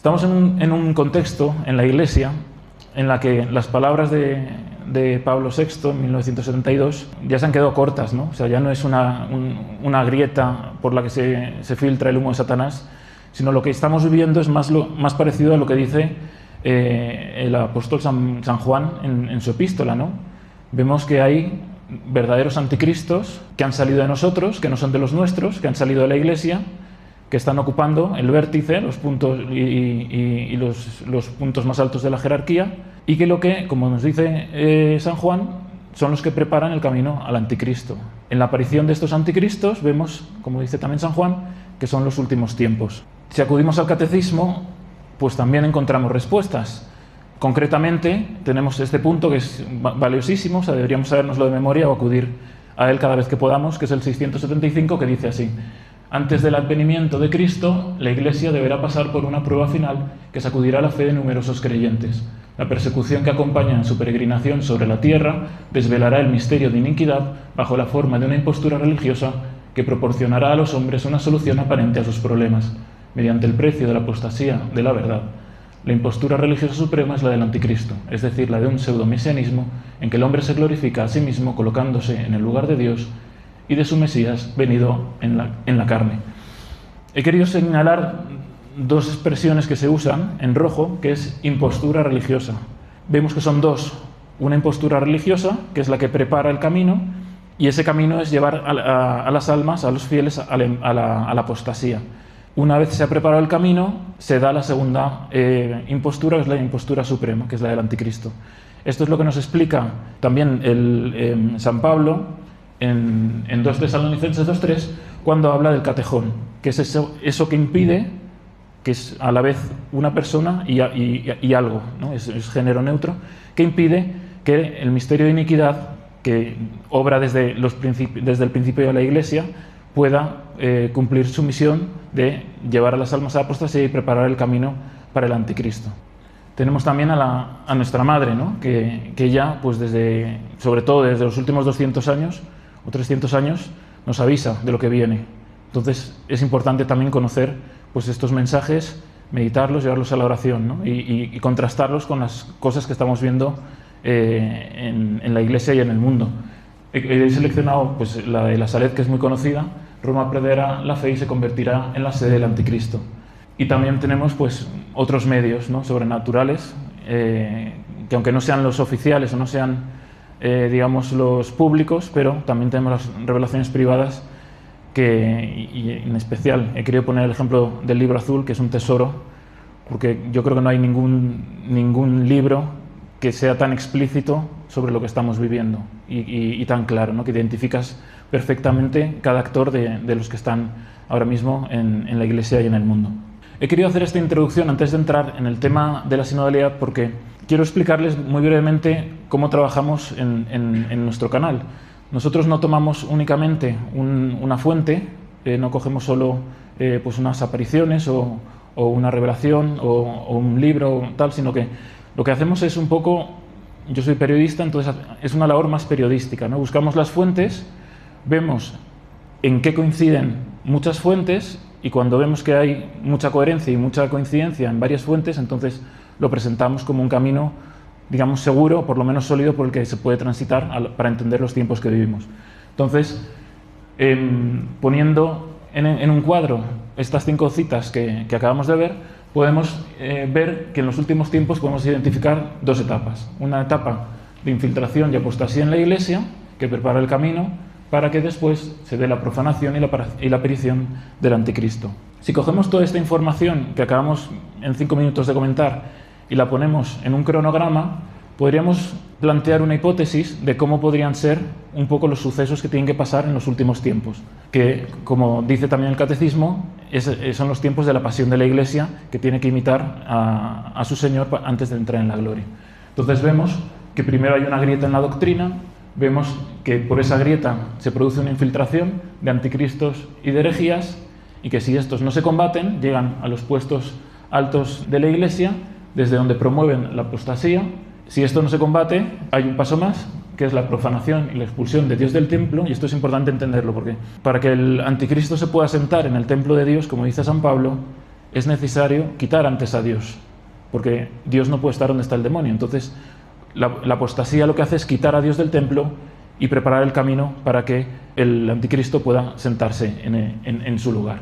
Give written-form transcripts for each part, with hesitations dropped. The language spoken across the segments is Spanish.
Estamos en un contexto, en la Iglesia, en la que las palabras de Pablo VI en 1972 ya se han quedado cortas, ¿no? O sea, ya no es una grieta por la que se filtra el humo de Satanás, sino lo que estamos viviendo es más parecido a lo que dice el apóstol San Juan en su epístola, ¿no? Vemos que hay verdaderos anticristos que han salido de nosotros, que no son de los nuestros, que han salido de la Iglesia, que están ocupando el vértice, los puntos y los puntos más altos de la jerarquía, y que como nos dice San Juan, son los que preparan el camino al anticristo. En la aparición de estos anticristos vemos, como dice también San Juan, que son los últimos tiempos. Si acudimos al catecismo, pues también encontramos respuestas. Concretamente, tenemos este punto que es valiosísimo, o sea, deberíamos sabérnoslo de memoria o acudir a él cada vez que podamos, que es el 675, que dice así: antes del advenimiento de Cristo, la Iglesia deberá pasar por una prueba final que sacudirá la fe de numerosos creyentes. La persecución que acompaña en su peregrinación sobre la tierra desvelará el misterio de iniquidad bajo la forma de una impostura religiosa que proporcionará a los hombres una solución aparente a sus problemas, mediante el precio de la apostasía de la verdad. La impostura religiosa suprema es la del anticristo, es decir, la de un pseudomesianismo en que el hombre se glorifica a sí mismo colocándose en el lugar de Dios y de su Mesías venido en la carne. He querido señalar dos expresiones que se usan en rojo, que es impostura religiosa. Vemos que son dos: una impostura religiosa, que es la que prepara el camino, y ese camino es llevar a las almas, a los fieles, a la apostasía. Una vez se ha preparado el camino, se da la segunda impostura, que es la impostura suprema, que es la del anticristo. Esto es lo que nos explica también San Pablo en 2 Tesalonicenses 2:3, cuando habla del catejón, que es eso que impide, que es a la vez una persona y algo, ¿no? Es género neutro, que impide que el misterio de iniquidad, que obra desde el principio de la Iglesia, pueda cumplir su misión de llevar a las almas a la apostasía y preparar el camino para el anticristo. Tenemos también a nuestra madre, ¿no? que ella, pues sobre todo desde los últimos 200 años o 300 años, nos avisa de lo que viene. Entonces es importante también conocer pues estos mensajes, meditarlos, llevarlos a la oración, ¿no? y contrastarlos con las cosas que estamos viendo en la Iglesia y en el mundo. He seleccionado pues, la de la Salet, que es muy conocida: Roma perderá la fe y se convertirá en la sede del anticristo. Y también tenemos pues, otros medios, ¿no? sobrenaturales, que aunque no sean los oficiales o no sean digamos los públicos, pero también tenemos las revelaciones privadas, y en especial he querido poner el ejemplo del libro azul, que es un tesoro, porque yo creo que no hay ningún libro que sea tan explícito sobre lo que estamos viviendo y tan claro, ¿no? Que identificas perfectamente cada actor de los que están ahora mismo en la Iglesia y en el mundo. He querido hacer esta introducción antes de entrar en el tema de la sinodalidad porque quiero explicarles muy brevemente cómo trabajamos en nuestro canal. Nosotros no tomamos únicamente una fuente, no cogemos solo pues unas apariciones o una revelación o un libro o tal, sino que lo que hacemos es un poco, yo soy periodista, entonces es una labor más periodística, ¿no? Buscamos las fuentes, vemos en qué coinciden muchas fuentes, y cuando vemos que hay mucha coherencia y mucha coincidencia en varias fuentes, entonces lo presentamos como un camino, digamos, seguro, por lo menos sólido, por el que se puede transitar para entender los tiempos que vivimos. Entonces, poniendo en un cuadro estas 5 citas que acabamos de ver, podemos ver que en los últimos tiempos podemos identificar 2 etapas. Una etapa de infiltración y apostasía en la Iglesia, que prepara el camino para que después se dé la profanación y la aparición del anticristo. Si cogemos toda esta información que acabamos en 5 minutos de comentar y la ponemos en un cronograma, podríamos plantear una hipótesis de cómo podrían ser un poco los sucesos que tienen que pasar en los últimos tiempos, que, como dice también el Catecismo, son los tiempos de la pasión de la Iglesia, que tiene que imitar a su Señor antes de entrar en la gloria. Entonces vemos que primero hay una grieta en la doctrina, vemos que por esa grieta se produce una infiltración de anticristos y de herejías, y que si estos no se combaten, llegan a los puestos altos de la Iglesia, desde donde promueven la apostasía. Si esto no se combate, hay un paso más, que es la profanación y la expulsión de Dios del templo, y esto es importante entenderlo, porque para que el anticristo se pueda sentar en el templo de Dios, como dice San Pablo, es necesario quitar antes a Dios, porque Dios no puede estar donde está el demonio. Entonces, la apostasía lo que hace es quitar a Dios del templo y preparar el camino para que el anticristo pueda sentarse en su lugar.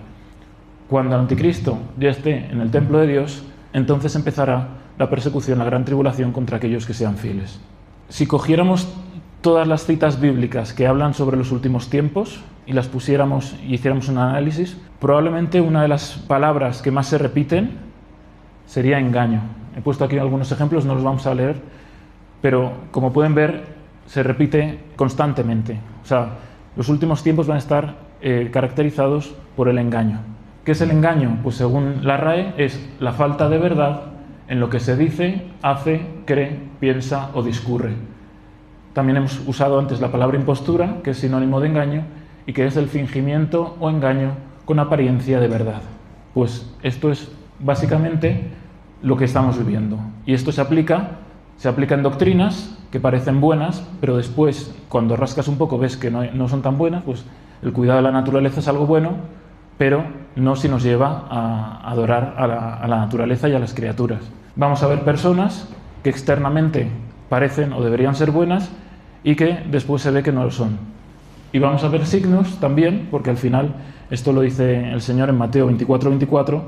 Cuando el anticristo ya esté en el templo de Dios, entonces empezará la persecución, la gran tribulación contra aquellos que sean fieles. Si cogiéramos todas las citas bíblicas que hablan sobre los últimos tiempos y las pusiéramos y hiciéramos un análisis, probablemente una de las palabras que más se repiten sería engaño. He puesto aquí algunos ejemplos, no los vamos a leer, pero como pueden ver, se repite constantemente. O sea, los últimos tiempos van a estar caracterizados por el engaño. ¿Qué es el engaño? Pues según la RAE es la falta de verdad en lo que se dice, hace, cree, piensa o discurre. También hemos usado antes la palabra impostura, que es sinónimo de engaño, y que es el fingimiento o engaño con apariencia de verdad. Pues esto es básicamente lo que estamos viviendo. Y esto se aplica en doctrinas que parecen buenas, pero después, cuando rascas un poco, ves que no son tan buenas. Pues el cuidado de la naturaleza es algo bueno, pero no si nos lleva a adorar a la naturaleza y a las criaturas. Vamos a ver personas que externamente parecen o deberían ser buenas y que después se ve que no lo son. Y vamos a ver signos también, porque al final, esto lo dice el Señor en Mateo 24:24,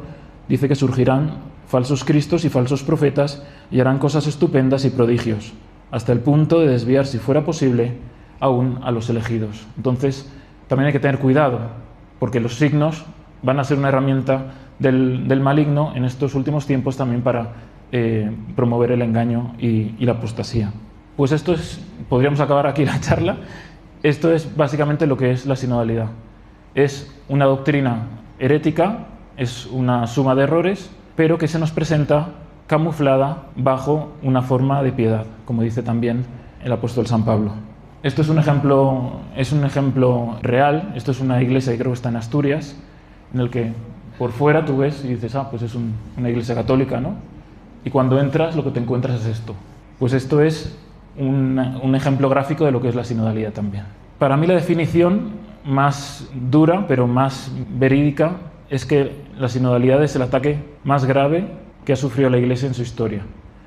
dice que surgirán falsos cristos y falsos profetas y harán cosas estupendas y prodigios, hasta el punto de desviar, si fuera posible, aún a los elegidos. Entonces, también hay que tener cuidado, porque los signos van a ser una herramienta del maligno en estos últimos tiempos también para promover el engaño y la apostasía. Pues esto es, podríamos acabar aquí la charla. Esto es básicamente lo que es la sinodalidad. Es una doctrina herética, es una suma de errores, pero que se nos presenta camuflada bajo una forma de piedad, como dice también el apóstol San Pablo. Esto es un ejemplo real. Esto es una iglesia que creo que está en Asturias, en el que por fuera tú ves y dices, pues es una iglesia católica, ¿no? Y cuando entras lo que te encuentras es esto. Pues esto es un ejemplo gráfico de lo que es la sinodalidad también. Para mí la definición más dura, pero más verídica, es que la sinodalidad es el ataque más grave que ha sufrido la Iglesia en su historia.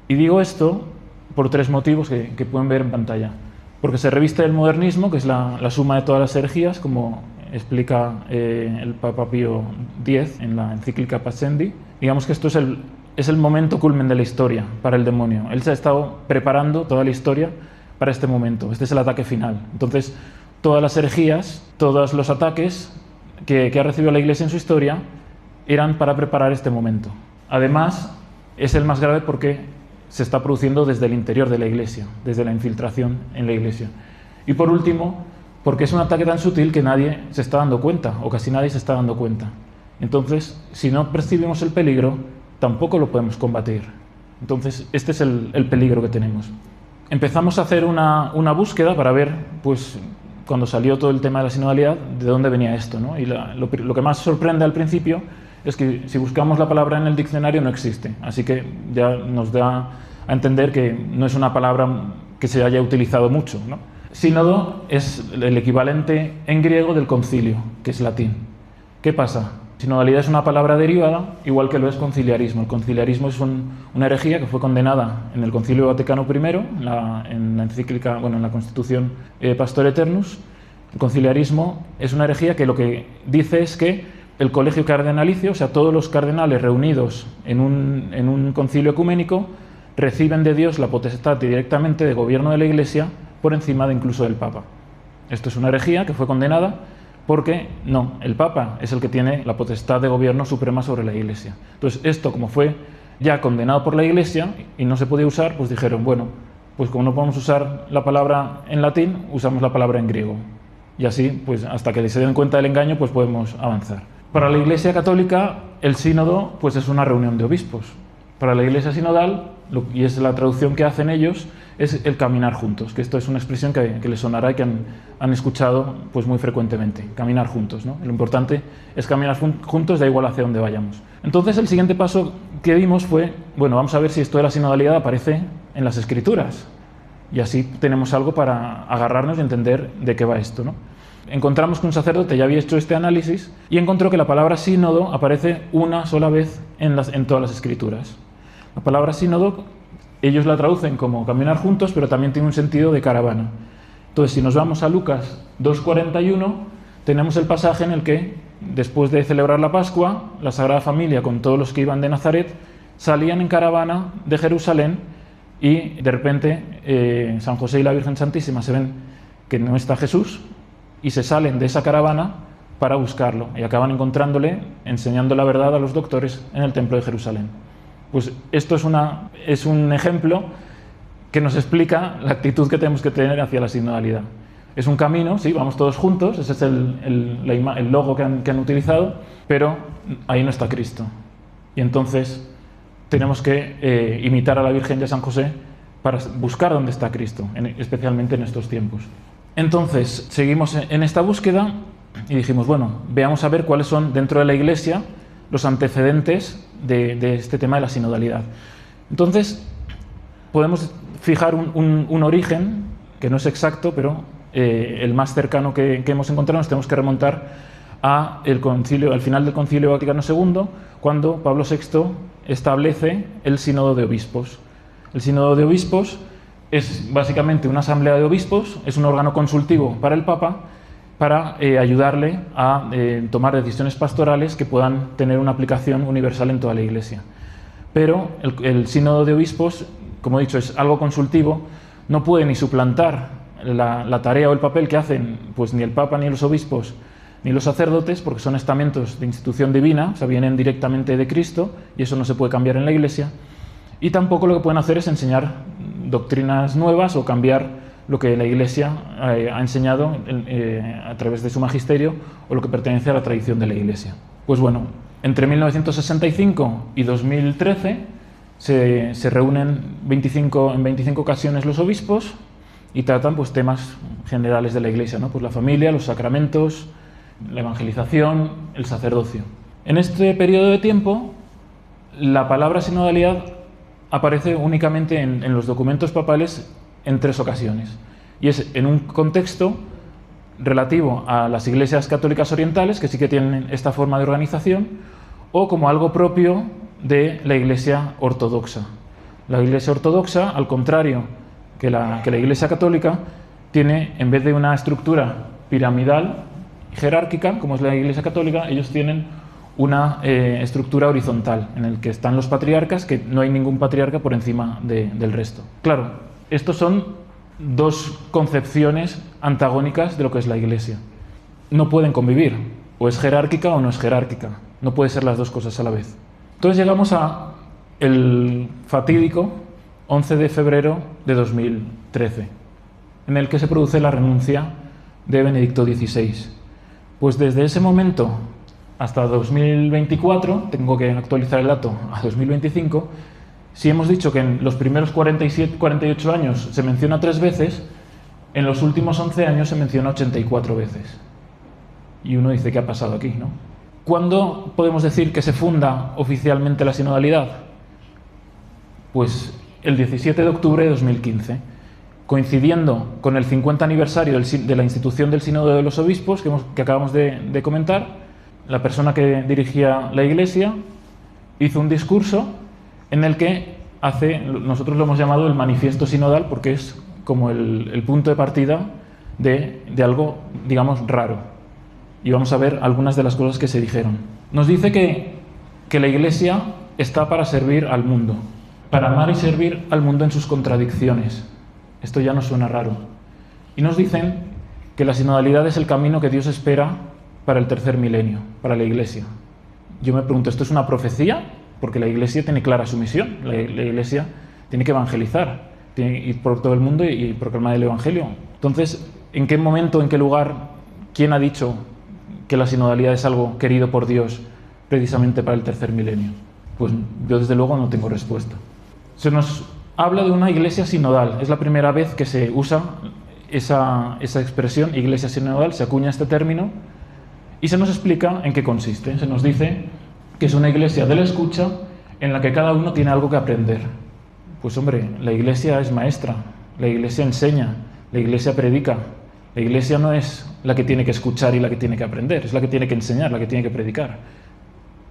Y digo esto por tres motivos que pueden ver en pantalla. Porque se reviste el modernismo, que es la suma de todas las herejías, como explica el Papa Pío X en la encíclica Pascendi. Digamos que esto es el momento culmen de la historia para el demonio. Él se ha estado preparando toda la historia para este momento. Este es el ataque final. Entonces, todas las herejías, todos los ataques que ha recibido la Iglesia en su historia eran para preparar este momento. Además, es el más grave porque se está produciendo desde el interior de la Iglesia, desde la infiltración en la Iglesia. Y por último, porque es un ataque tan sutil que nadie se está dando cuenta, o casi nadie se está dando cuenta. Entonces, si no percibimos el peligro, tampoco lo podemos combatir. Entonces, este es el peligro que tenemos. Empezamos a hacer una búsqueda para ver, pues, cuando salió todo el tema de la sinodalidad, de dónde venía esto, ¿no? Y lo que más sorprende al principio es que si buscamos la palabra en el diccionario no existe. Así que ya nos da a entender que no es una palabra que se haya utilizado mucho, ¿no? Sínodo es el equivalente en griego del concilio, que es latín. ¿Qué pasa? Sinodalidad es una palabra derivada, igual que lo es conciliarismo. El conciliarismo es una herejía que fue condenada en el Concilio Vaticano I, en la encíclica, en la Constitución Pastor Eternus. El conciliarismo es una herejía que lo que dice es que el colegio cardenalicio, o sea, todos los cardenales reunidos en un concilio ecuménico, reciben de Dios la potestad directamente de gobierno de la Iglesia por encima de incluso del Papa. Esto es una herejía que fue condenada porque no, el Papa es el que tiene la potestad de gobierno suprema sobre la Iglesia. Entonces, esto, como fue ya condenado por la Iglesia y no se podía usar, pues dijeron, bueno, pues como no podemos usar la palabra en latín, usamos la palabra en griego. Y así, pues hasta que se den cuenta del engaño, pues podemos avanzar. Para la Iglesia católica, el sínodo pues es una reunión de obispos. Para la Iglesia sinodal, y es la traducción que hacen ellos, es el caminar juntos, que esto es una expresión que les sonará y que han escuchado pues muy frecuentemente, caminar juntos, ¿no? Lo importante es caminar juntos, da igual hacia dónde vayamos. Entonces el siguiente paso que dimos fue, vamos a ver si esto de la sinodalidad aparece en las Escrituras, y así tenemos algo para agarrarnos y entender de qué va esto, ¿no? encontramos que un sacerdote ya había hecho este análisis y encontró que la palabra sínodo aparece una sola vez en todas las escrituras. La palabra sínodo, ellos la traducen como caminar juntos, pero también tiene un sentido de caravana. Entonces, si nos vamos a Lucas 2:41, tenemos el pasaje en el que, después de celebrar la Pascua, la Sagrada Familia, con todos los que iban de Nazaret, salían en caravana de Jerusalén y de repente San José y la Virgen Santísima se ven que no está Jesús y se salen de esa caravana para buscarlo y acaban encontrándole, enseñando la verdad a los doctores en el templo de Jerusalén. Pues esto es un ejemplo que nos explica la actitud que tenemos que tener hacia la sinodalidad. Es un camino, sí, vamos todos juntos, ese es el logo que han utilizado, pero ahí no está Cristo. Y entonces tenemos que imitar a la Virgen y a San José para buscar dónde está Cristo, especialmente en estos tiempos. Entonces, seguimos en esta búsqueda y dijimos, bueno, veamos a ver cuáles son dentro de la Iglesia los antecedentes de este tema de la sinodalidad. Entonces, podemos fijar un origen, que no es exacto, pero el más cercano que hemos encontrado. Nos tenemos que remontar al final del Concilio Vaticano II, cuando Pablo VI establece el Sínodo de Obispos. El Sínodo de Obispos es básicamente una asamblea de obispos, es un órgano consultivo para el Papa, para ayudarle a tomar decisiones pastorales que puedan tener una aplicación universal en toda la Iglesia. Pero el Sínodo de Obispos, como he dicho, es algo consultivo, no puede ni suplantar la tarea o el papel que hacen pues ni el Papa, ni los obispos, ni los sacerdotes, porque son estamentos de institución divina, o sea, vienen directamente de Cristo, y eso no se puede cambiar en la Iglesia. Y tampoco lo que pueden hacer es enseñar doctrinas nuevas o cambiar lo que la Iglesia ha enseñado a través de su magisterio o lo que pertenece a la tradición de la Iglesia. Pues bueno, entre 1965 y 2013 se reúnen en 25 ocasiones los obispos y tratan pues, temas generales de la Iglesia, ¿no? Pues la familia, los sacramentos, la evangelización, el sacerdocio. En este periodo de tiempo, la palabra sinodalidad aparece únicamente en los documentos papales en 3 ocasiones. Y es en un contexto relativo a las iglesias católicas orientales, que sí que tienen esta forma de organización, o como algo propio de la Iglesia ortodoxa. La Iglesia ortodoxa, al contrario que la Iglesia católica, tiene, en vez de una estructura piramidal jerárquica, como es la Iglesia católica, ellos tienen una estructura horizontal, en el que están los patriarcas, que no hay ningún patriarca por encima del resto. Claro, estos son 2 concepciones antagónicas de lo que es la Iglesia. No pueden convivir, o es jerárquica o no es jerárquica. No puede ser las 2 cosas a la vez. Entonces llegamos a el fatídico 11 de febrero de 2013, en el que se produce la renuncia de Benedicto XVI. Pues desde ese momento hasta 2024, tengo que actualizar el dato a 2025, si hemos dicho que en los primeros 48 años se menciona 3 veces, en los últimos 11 años se menciona 84 veces. Y uno dice, ¿qué ha pasado aquí, no? ¿Cuándo podemos decir que se funda oficialmente la sinodalidad? Pues el 17 de octubre de 2015, coincidiendo con el 50 aniversario de la institución del Sínodo de los Obispos, que acabamos de comentar. La persona que dirigía la Iglesia hizo un discurso en el que nosotros lo hemos llamado el manifiesto sinodal, porque es como el punto de partida de algo, digamos, raro. Y vamos a ver algunas de las cosas que se dijeron. Nos dice que la Iglesia está para servir al mundo, para amar y servir al mundo en sus contradicciones. Esto ya nos suena raro. Y nos dicen que la sinodalidad es el camino que Dios espera para el tercer milenio, para la Iglesia. Yo me pregunto, ¿esto es una profecía? Porque la Iglesia tiene clara su misión. La Iglesia tiene que evangelizar, tiene que ir por todo el mundo y proclamar el Evangelio. Entonces, ¿en qué momento, en qué lugar, quién ha dicho que la sinodalidad es algo querido por Dios precisamente para el tercer milenio? Pues yo desde luego no tengo respuesta. Se nos habla de una Iglesia sinodal. Es la primera vez que se usa esa expresión, Iglesia sinodal, se acuña este término. Y se nos explica en qué consiste. Se nos dice que es una iglesia de la escucha en la que cada uno tiene algo que aprender. Pues hombre, la Iglesia es maestra, la Iglesia enseña, la Iglesia predica, La Iglesia no es la que tiene que escuchar y la que tiene que aprender, es la que tiene que enseñar, la que tiene que predicar.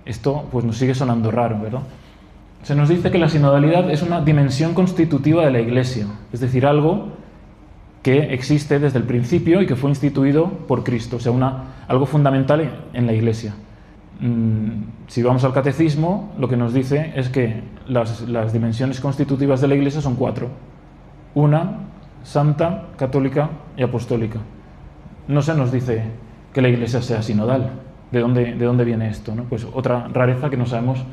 Esto pues nos sigue sonando raro, ¿verdad? Se nos dice que la sinodalidad es una dimensión constitutiva de la Iglesia, es decir, algo que existe desde el principio y que fue instituido por Cristo, o sea, algo fundamental en la Iglesia. Si vamos al catecismo, lo que nos dice es que las dimensiones constitutivas de la Iglesia son 4. Una, santa, católica y apostólica. No se nos dice que la Iglesia sea sinodal. ¿De dónde viene esto, ¿no? Pues otra rareza que no sabemos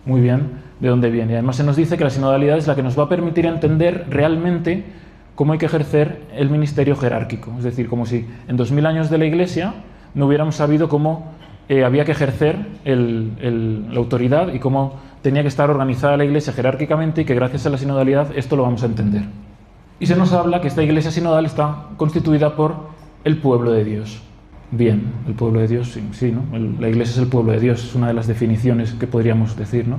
muy bien de dónde viene. Además se nos dice que la sinodalidad es la que nos va a permitir entender realmente cómo hay que ejercer el ministerio jerárquico. Es decir, como si en 2000 años de la Iglesia no hubiéramos sabido cómo había que ejercer la autoridad y cómo tenía que estar organizada la Iglesia jerárquicamente, y que gracias a la sinodalidad esto lo vamos a entender. Y se nos habla que esta Iglesia sinodal está constituida por el pueblo de Dios. Bien, el pueblo de Dios, sí, ¿no? La Iglesia es el pueblo de Dios, es una de las definiciones que podríamos decir, ¿no?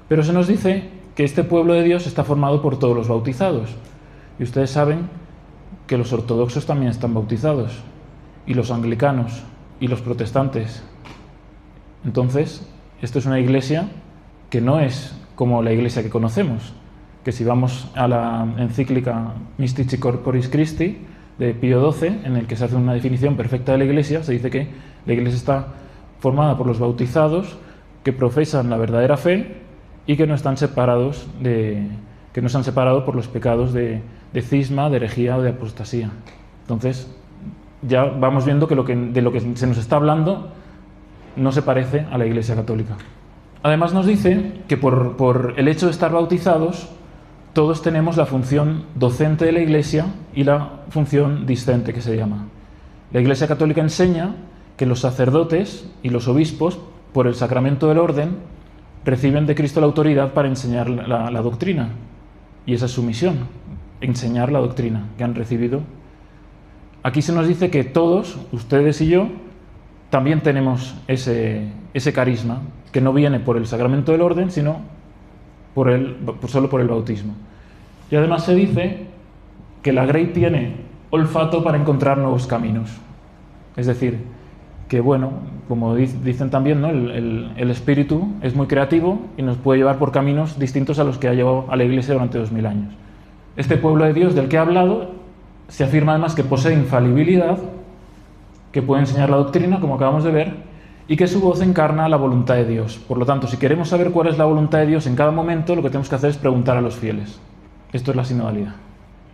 Pero se nos dice que este pueblo de Dios está formado por todos los bautizados. Y ustedes saben que los ortodoxos también están bautizados, y los anglicanos, y los protestantes. Entonces, esto es una Iglesia que no es como la Iglesia que conocemos, que si vamos a la encíclica Mystici Corporis Christi de Pío XII, en el que se hace una definición perfecta de la Iglesia, se dice que la Iglesia está formada por los bautizados que profesan la verdadera fe y que no están separados que no se han separado por los pecados de cisma, de herejía o de apostasía. Entonces, ya vamos viendo que de lo que se nos está hablando no se parece a la Iglesia católica. Además nos dice que por el hecho de estar bautizados, todos tenemos la función docente de la Iglesia y la función discente, que se llama. La Iglesia católica enseña que los sacerdotes y los obispos, por el sacramento del orden, reciben de Cristo la autoridad para enseñar la doctrina. Y esa es su misión, enseñar la doctrina que han recibido. Aquí se nos dice que todos, ustedes y yo, también tenemos ese carisma, que no viene por el sacramento del orden, sino solo por el bautismo. Y además se dice que la Grey tiene olfato para encontrar nuevos caminos. Es decir, que bueno, como dicen también, ¿no? el espíritu es muy creativo y nos puede llevar por caminos distintos a los que ha llevado a la Iglesia durante 2000 años. Este pueblo de Dios del que he hablado se afirma además que posee infalibilidad, que puede enseñar la doctrina, como acabamos de ver, y que su voz encarna la voluntad de Dios. Por lo tanto, si queremos saber cuál es la voluntad de Dios en cada momento, lo que tenemos que hacer es preguntar a los fieles. Esto es la sinodalidad.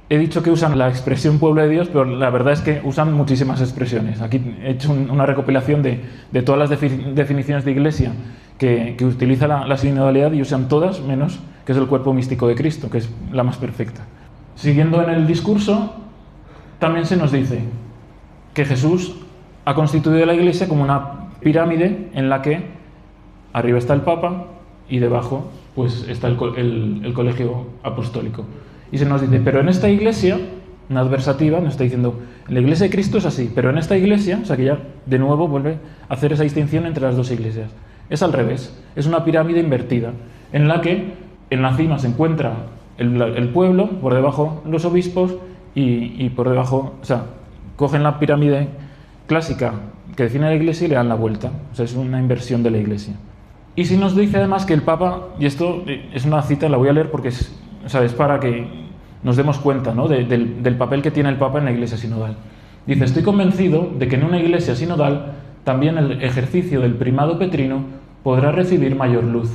He dicho que usan la expresión pueblo de Dios, pero la verdad es que usan muchísimas expresiones. Aquí he hecho una recopilación de todas las definiciones de Iglesia que utiliza la sinodalidad, y usan todas menos que es el cuerpo místico de Cristo, que es la más perfecta. Siguiendo en el discurso, también se nos dice que Jesús ha constituido la Iglesia como una pirámide en la que arriba está el Papa y debajo pues está el colegio apostólico. Y se nos dice, pero en esta Iglesia, una adversativa, nos está diciendo, en la Iglesia de Cristo es así, pero en esta Iglesia, o sea que ya de nuevo vuelve a hacer esa distinción entre las dos iglesias. Es al revés, es una pirámide invertida, en la que en la cima se encuentra el pueblo, por debajo los obispos y por debajo, o sea, cogen la pirámide clásica que define la Iglesia y le dan la vuelta. O sea, es una inversión de la Iglesia. Y sí nos dice además que el Papa, y esto es una cita, la voy a leer porque es para que nos demos cuenta, ¿no? del papel que tiene el Papa en la Iglesia sinodal. Dice, estoy convencido de que en una Iglesia sinodal también el ejercicio del primado petrino podrá recibir mayor luz.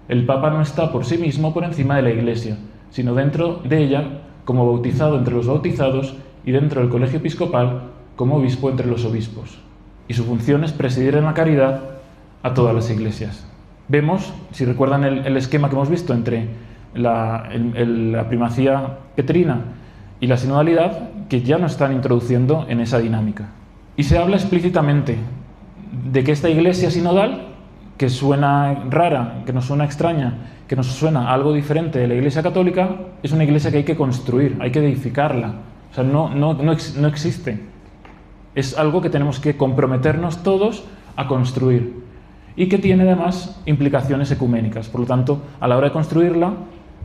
El Papa no está por sí mismo por encima de la Iglesia, sino dentro de ella como bautizado entre los bautizados y dentro del colegio episcopal como obispo entre los obispos. Y su función es presidir en la caridad a todas las iglesias. Vemos, si recuerdan el esquema que hemos visto entre la primacía petrina y la sinodalidad, que ya nos están introduciendo en esa dinámica. Y se habla explícitamente de que esta iglesia sinodal, que suena rara, que nos suena extraña, que nos suena algo diferente de la Iglesia católica, es una iglesia que hay que construir, hay que edificarla. O sea, no existe. Es algo que tenemos que comprometernos todos a construir y que tiene además implicaciones ecuménicas. Por lo tanto, a la hora de construirla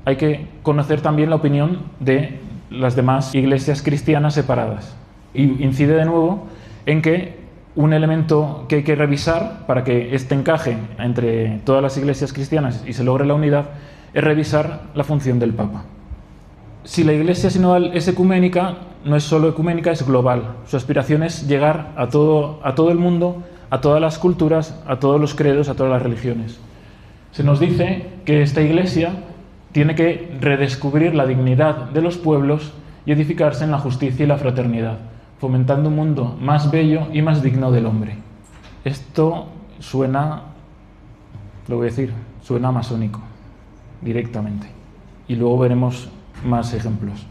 hay que conocer también la opinión de las demás iglesias cristianas separadas. Y incide de nuevo en que un elemento que hay que revisar para que este encaje entre todas las iglesias cristianas y se logre la unidad es revisar la función del Papa. Si la Iglesia sinodal es ecuménica, no es solo ecuménica, es global. Su aspiración es llegar a todo el mundo, a todas las culturas, a todos los credos, a todas las religiones. Se nos dice que esta Iglesia tiene que redescubrir la dignidad de los pueblos y edificarse en la justicia y la fraternidad, fomentando un mundo más bello y más digno del hombre. Esto suena, lo voy a decir, suena masónico, directamente. Y luego veremos más ejemplos.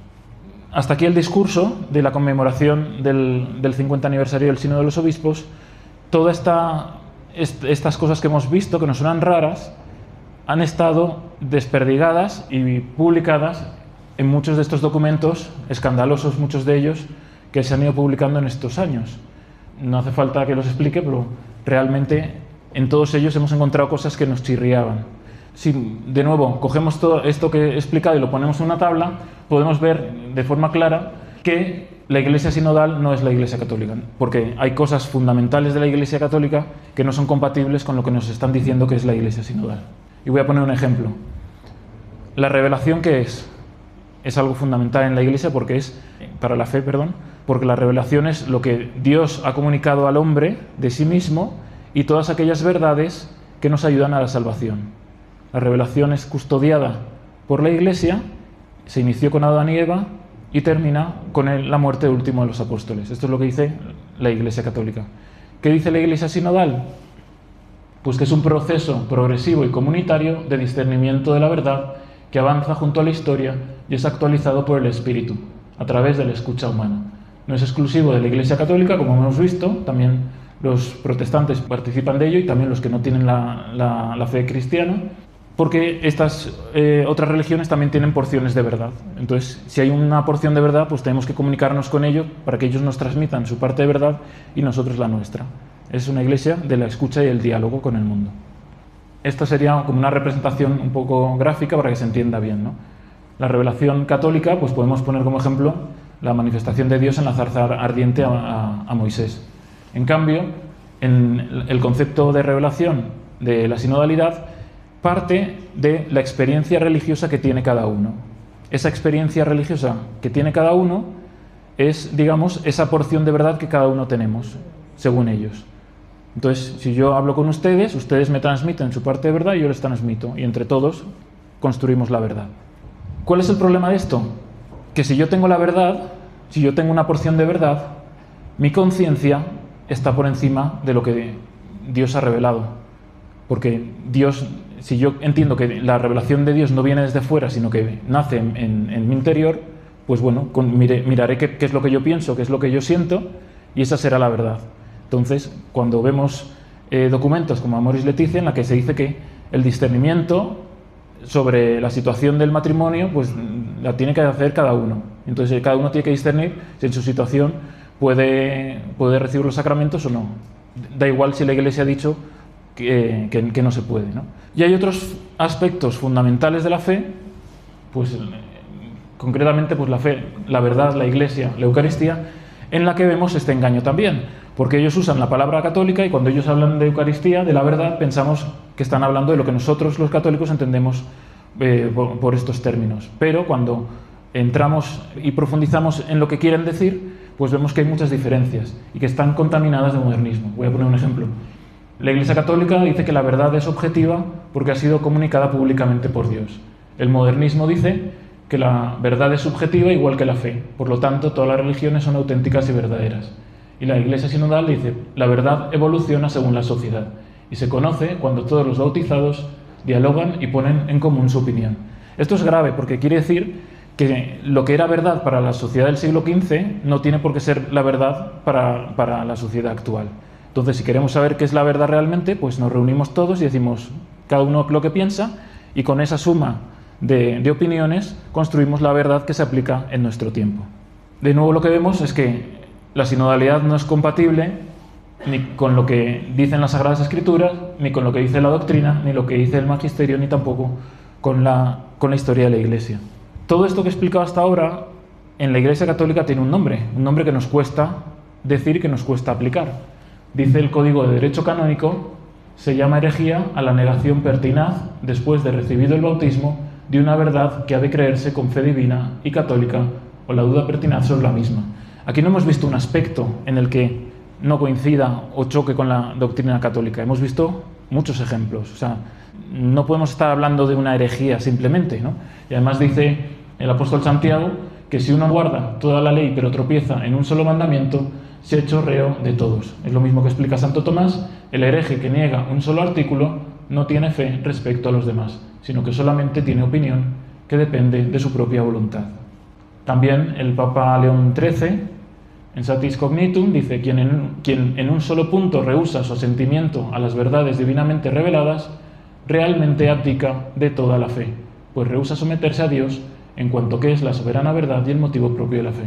Hasta aquí el discurso de la conmemoración del 50 aniversario del Sínodo de los Obispos. Todas estas cosas que hemos visto, que nos suenan raras, han estado desperdigadas y publicadas en muchos de estos documentos, escandalosos muchos de ellos, que se han ido publicando en estos años. No hace falta que los explique, pero realmente en todos ellos hemos encontrado cosas que nos chirriaban. Si, de nuevo, cogemos todo esto que he explicado y lo ponemos en una tabla, podemos ver de forma clara que la Iglesia sinodal no es la Iglesia católica, porque hay cosas fundamentales de la Iglesia católica que no son compatibles con lo que nos están diciendo que es la Iglesia sinodal. Y voy a poner un ejemplo. La revelación, ¿qué es? Es algo fundamental en la Iglesia porque es, para la fe, porque la revelación es lo que Dios ha comunicado al hombre de sí mismo y todas aquellas verdades que nos ayudan a la salvación. La revelación es custodiada por la Iglesia, se inició con Adán y Eva y termina con la muerte última de los apóstoles. Esto es lo que dice la Iglesia católica. ¿Qué dice la Iglesia sinodal? Pues que es un proceso progresivo y comunitario de discernimiento de la verdad que avanza junto a la historia y es actualizado por el Espíritu, a través de la escucha humana. No es exclusivo de la Iglesia católica, como hemos visto, también los protestantes participan de ello y también los que no tienen la fe cristiana, porque estas otras religiones también tienen porciones de verdad. Entonces, si hay una porción de verdad, pues tenemos que comunicarnos con ellos para que ellos nos transmitan su parte de verdad y nosotros la nuestra. Es una iglesia de la escucha y el diálogo con el mundo. Esta sería como una representación un poco gráfica para que se entienda bien, ¿no? La revelación católica, pues podemos poner como ejemplo la manifestación de Dios en la zarza ardiente a Moisés. En cambio, en el concepto de revelación de la sinodalidad parte de la experiencia religiosa que tiene cada uno. Esa experiencia religiosa que tiene cada uno es, digamos, esa porción de verdad que cada uno tenemos, según ellos. Entonces, si yo hablo con ustedes, ustedes me transmiten su parte de verdad y yo les transmito, y entre todos construimos la verdad. ¿Cuál es el problema de esto? Que si yo tengo la verdad, si yo tengo una porción de verdad, mi conciencia está por encima de lo que Dios ha revelado. Porque Dios, si yo entiendo que la revelación de Dios no viene desde fuera, sino que nace en mi interior, pues bueno, miraré qué es lo que yo pienso, qué es lo que yo siento, y esa será la verdad. Entonces, cuando vemos documentos como Amoris Laetitia, en la que se dice que el discernimiento sobre la situación del matrimonio, pues la tiene que hacer cada uno. Entonces, cada uno tiene que discernir si en su situación puede recibir los sacramentos o no. Da igual si la Iglesia ha dicho que no se puede, ¿no? Y hay otros aspectos fundamentales de la fe, pues concretamente pues la fe, la verdad, la Iglesia, la Eucaristía, en la que vemos este engaño también, porque ellos usan la palabra católica y cuando ellos hablan de Eucaristía, de la verdad, pensamos que están hablando de lo que nosotros los católicos entendemos por estos términos. Pero cuando entramos y profundizamos en lo que quieren decir, pues vemos que hay muchas diferencias y que están contaminadas de modernismo. Voy a poner un ejemplo. La Iglesia católica dice que la verdad es objetiva porque ha sido comunicada públicamente por Dios. El modernismo dice que la verdad es subjetiva igual que la fe. Por lo tanto, todas las religiones son auténticas y verdaderas. Y la Iglesia sinodal dice, la verdad evoluciona según la sociedad y se conoce cuando todos los bautizados dialogan y ponen en común su opinión. Esto es grave porque quiere decir que lo que era verdad para la sociedad del siglo XV no tiene por qué ser la verdad para la sociedad actual. Entonces, si queremos saber qué es la verdad realmente, pues nos reunimos todos y decimos cada uno lo que piensa y con esa suma de opiniones construimos la verdad que se aplica en nuestro tiempo. De nuevo, lo que vemos es que la sinodalidad no es compatible ni con lo que dicen las Sagradas Escrituras, ni con lo que dice la doctrina, ni lo que dice el magisterio, ni tampoco con la historia de la Iglesia. Todo esto que he explicado hasta ahora en la Iglesia Católica tiene un nombre que nos cuesta decir, que nos cuesta aplicar. Dice el Código de Derecho Canónico: se llama herejía a la negación pertinaz, después de recibido el bautismo, de una verdad que ha de creerse con fe divina y católica, o la duda pertinaz sobre la misma. Aquí no hemos visto un aspecto en el que no coincida o choque con la doctrina católica. Hemos visto muchos ejemplos. O sea, no podemos estar hablando de una herejía simplemente, ¿no? Y además dice el apóstol Santiago que si uno guarda toda la ley pero tropieza en un solo mandamiento, se ha hecho reo de todos. Es lo mismo que explica Santo Tomás: el hereje que niega un solo artículo no tiene fe respecto a los demás, sino que solamente tiene opinión que depende de su propia voluntad. También el Papa León XIII, en Satis Cognitum, dice: quien en un solo punto rehúsa su asentimiento a las verdades divinamente reveladas, realmente abdica de toda la fe, pues rehúsa someterse a Dios en cuanto que es la soberana verdad y el motivo propio de la fe.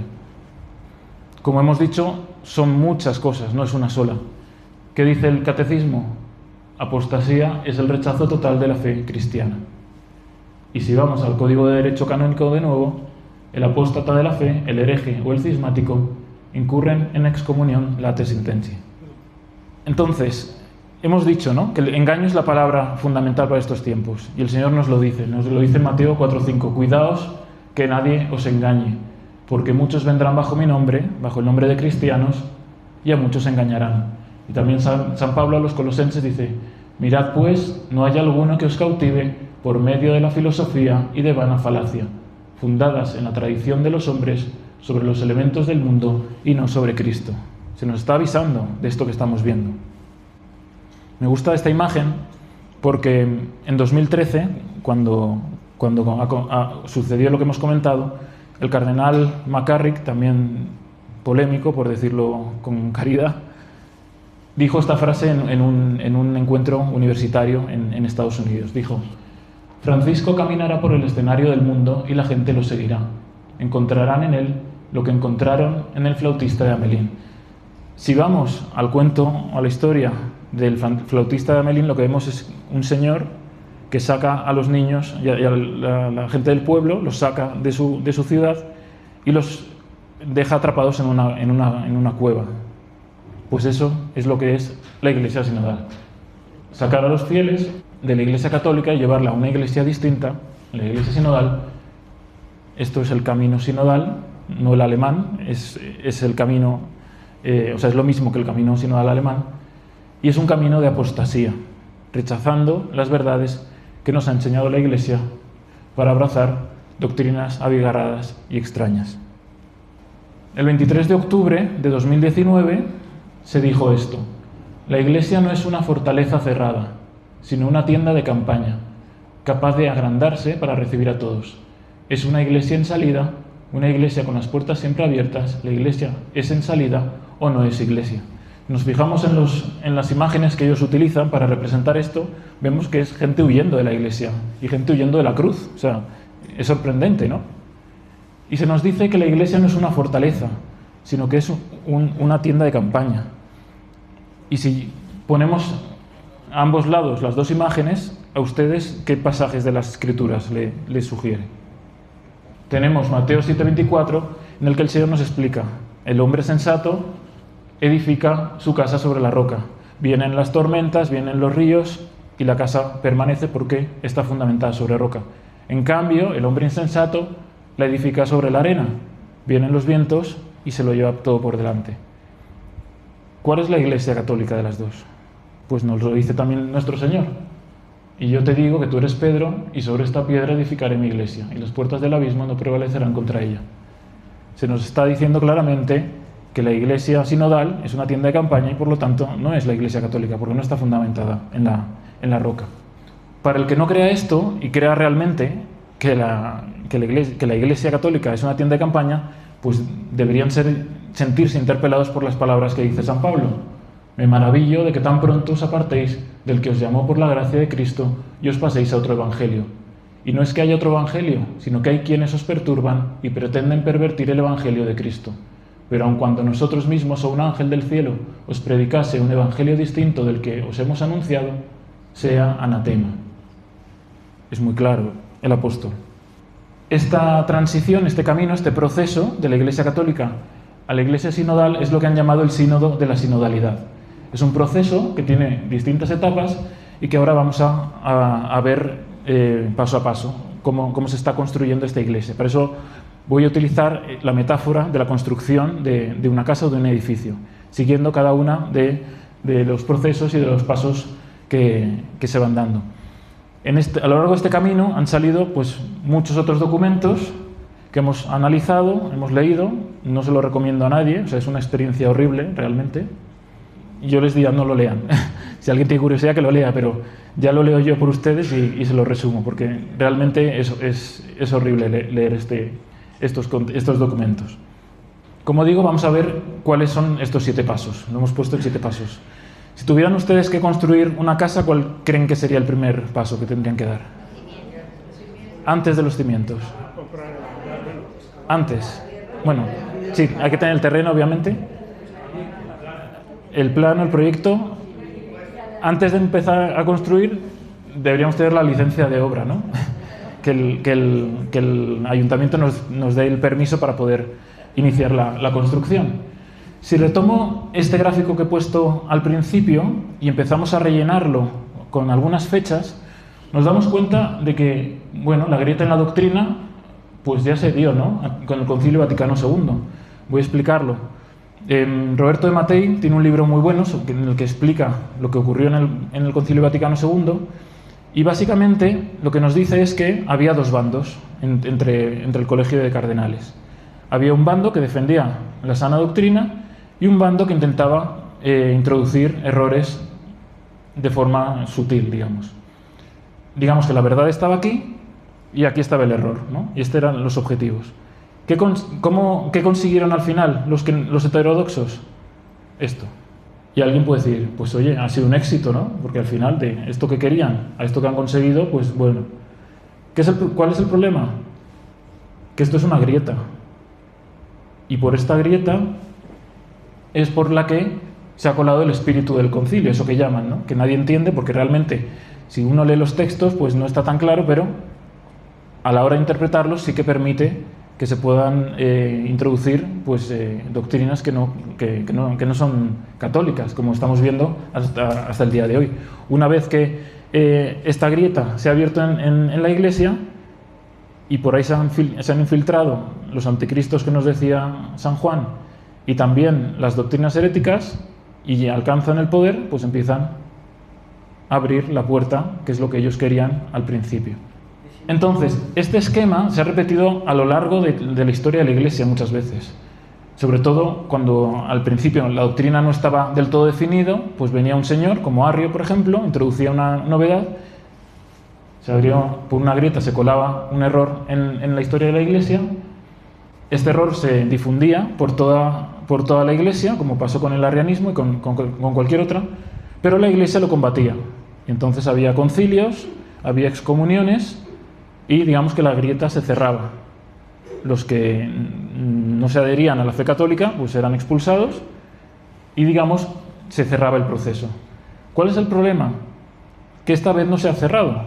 Como hemos dicho, son muchas cosas, no es una sola. ¿Qué dice el Catecismo? Apostasía es el rechazo total de la fe cristiana. Y si vamos al Código de Derecho Canónico de nuevo, el apóstata de la fe, el hereje o el cismático incurren en excomunión late sententia. Entonces, hemos dicho, ¿no?, que el engaño es la palabra fundamental para estos tiempos, y el Señor nos lo dice en Mateo 4:5: cuidaos que nadie os engañe, porque muchos vendrán bajo mi nombre, bajo el nombre de cristianos, y a muchos engañarán. Y también San Pablo a los Colosenses dice: mirad pues, no haya alguno que os cautive por medio de la filosofía y de vana falacia, fundadas en la tradición de los hombres, sobre los elementos del mundo y no sobre Cristo. Se nos está avisando de esto que estamos viendo. Me gusta esta imagen porque en 2013, cuando sucedió lo que hemos comentado, el cardenal McCarrick, también polémico por decirlo con caridad, dijo esta frase en un encuentro universitario en Estados Unidos. Dijo: Francisco caminará por el escenario del mundo y la gente lo seguirá. Encontrarán en él lo que encontraron en el flautista de Hamelín. Si vamos al cuento o a la historia del flautista de Hamelín, lo que vemos es un señor que saca a los niños y a la gente del pueblo, los saca de su ciudad y los deja atrapados en una cueva. Pues eso es lo que es la Iglesia sinodal. Sacar a los fieles de la Iglesia católica y llevarla a una iglesia distinta, la Iglesia sinodal. Esto es el camino sinodal, no el alemán, es el camino, es lo mismo que el camino sinodal alemán, y es un camino de apostasía, rechazando las verdades que nos ha enseñado la Iglesia para abrazar doctrinas abigarradas y extrañas. El 23 de octubre de 2019 se dijo esto: la Iglesia no es una fortaleza cerrada, sino una tienda de campaña, capaz de agrandarse para recibir a todos. Es una iglesia en salida, una iglesia con las puertas siempre abiertas. La iglesia es en salida o no es iglesia. Nos fijamos en las imágenes que ellos utilizan para representar esto, vemos que es gente huyendo de la iglesia y gente huyendo de la cruz. O sea, es sorprendente, ¿no? Y se nos dice que la iglesia no es una fortaleza, sino que es una tienda de campaña. Y si ponemos a ambos lados las dos imágenes, ¿a ustedes qué pasajes de las Escrituras les sugiere? Tenemos Mateo 7:24, en el que el Señor nos explica: el hombre sensato edifica su casa sobre la roca. Vienen las tormentas, vienen los ríos y la casa permanece porque está fundamentada sobre roca. En cambio, el hombre insensato la edifica sobre la arena. Vienen los vientos y se lo lleva todo por delante. ¿Cuál es la Iglesia católica de las dos? Pues nos lo dice también nuestro Señor: y yo te digo que tú eres Pedro, y sobre esta piedra edificaré mi iglesia, y las puertas del abismo no prevalecerán contra ella. Se nos está diciendo claramente que la iglesia sinodal es una tienda de campaña y por lo tanto no es la Iglesia católica, porque no está fundamentada en la roca. Para el que no crea esto y crea realmente que la Iglesia católica es una tienda de campaña, pues deberían sentirse interpelados por las palabras que dice San Pablo: me maravillo de que tan pronto os apartéis del que os llamó por la gracia de Cristo y os paséis a otro evangelio. Y no es que haya otro evangelio, sino que hay quienes os perturban y pretenden pervertir el evangelio de Cristo. Pero aun cuando nosotros mismos o un ángel del cielo os predicase un evangelio distinto del que os hemos anunciado, sea anatema. Es muy claro el apóstol. Esta transición, este camino, este proceso de la Iglesia Católica a la Iglesia sinodal es lo que han llamado el sínodo de la sinodalidad. Es un proceso que tiene distintas etapas y que ahora vamos a ver paso a paso cómo se está construyendo esta iglesia. Por eso voy a utilizar la metáfora de la construcción de una casa o de un edificio, siguiendo cada una de los procesos y de los pasos que se van dando. A lo largo de este camino han salido pues, muchos otros documentos que hemos analizado, hemos leído, no se lo recomiendo a nadie, o sea, es una experiencia horrible realmente. Yo les diría no lo lean. Si alguien tiene curiosidad que lo lea, pero ya lo leo yo por ustedes y se lo resumo, porque realmente es horrible leer estos documentos. Como digo, vamos a ver cuáles son estos 7 pasos. Lo hemos puesto en 7 pasos. Si tuvieran ustedes que construir una casa, ¿cuál creen que sería el primer paso que tendrían que dar? Antes de los cimientos. Antes. Bueno, sí, hay que tener el terreno, obviamente. El plano, el proyecto. Antes de empezar a construir, deberíamos tener la licencia de obra, ¿no? Que el ayuntamiento nos dé el permiso para poder iniciar la construcción. Si retomo este gráfico que he puesto al principio y empezamos a rellenarlo con algunas fechas, nos damos cuenta de que, bueno, la grieta en la doctrina pues ya se dio, ¿no? Con el Concilio Vaticano II. Voy a explicarlo. Roberto de Mattei tiene un libro muy bueno en el que explica lo que ocurrió en el Concilio Vaticano II, y básicamente lo que nos dice es que había 2 bandos entre el colegio de cardenales. Había un bando que defendía la sana doctrina y un bando que intentaba introducir errores de forma sutil, digamos. Digamos que la verdad estaba aquí y aquí estaba el error, ¿no? Y estos eran los objetivos. ¿Qué consiguieron al final los heterodoxos? Esto. Y alguien puede decir, pues oye, ha sido un éxito, ¿no? Porque al final de esto que querían a esto que han conseguido, pues bueno. ¿Cuál es el problema? Que esto es una grieta. Y por esta grieta es por la que se ha colado el espíritu del concilio, eso que llaman, ¿no? Que nadie entiende, porque realmente si uno lee los textos pues no está tan claro, pero a la hora de interpretarlos sí que permite que se puedan introducir pues, doctrinas que no son católicas, como estamos viendo hasta el día de hoy. Una vez que esta grieta se ha abierto en la Iglesia y por ahí se han infiltrado los anticristos que nos decía San Juan y también las doctrinas heréticas y alcanzan el poder, pues empiezan a abrir la puerta, que es lo que ellos querían al principio. Entonces, este esquema se ha repetido a lo largo de la historia de la Iglesia muchas veces. Sobre todo cuando al principio la doctrina no estaba del todo definido, pues venía un señor, como Arrio, por ejemplo, introducía una novedad, se abría por una grieta, se colaba un error en la historia de la Iglesia. Este error se difundía por toda la Iglesia, como pasó con el arrianismo y con cualquier otra, pero la Iglesia lo combatía. Y entonces había concilios, había excomuniones y digamos que la grieta se cerraba. Los que no se adherían a la fe católica pues eran expulsados y digamos se cerraba el proceso. ¿Cuál es el problema? Que esta vez no se ha cerrado,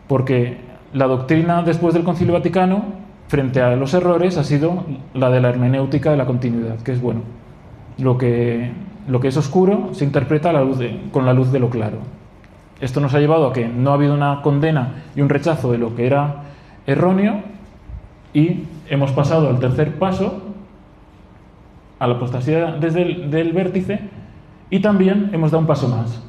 porque la doctrina después del Concilio Vaticano frente a los errores ha sido la de la hermenéutica de la continuidad, que es bueno. Lo que es oscuro se interpreta con la luz de lo claro. Esto nos ha llevado a que no ha habido una condena y un rechazo de lo que era erróneo y hemos pasado al tercer paso, a la apostasía desde el vértice, y también hemos dado un paso más.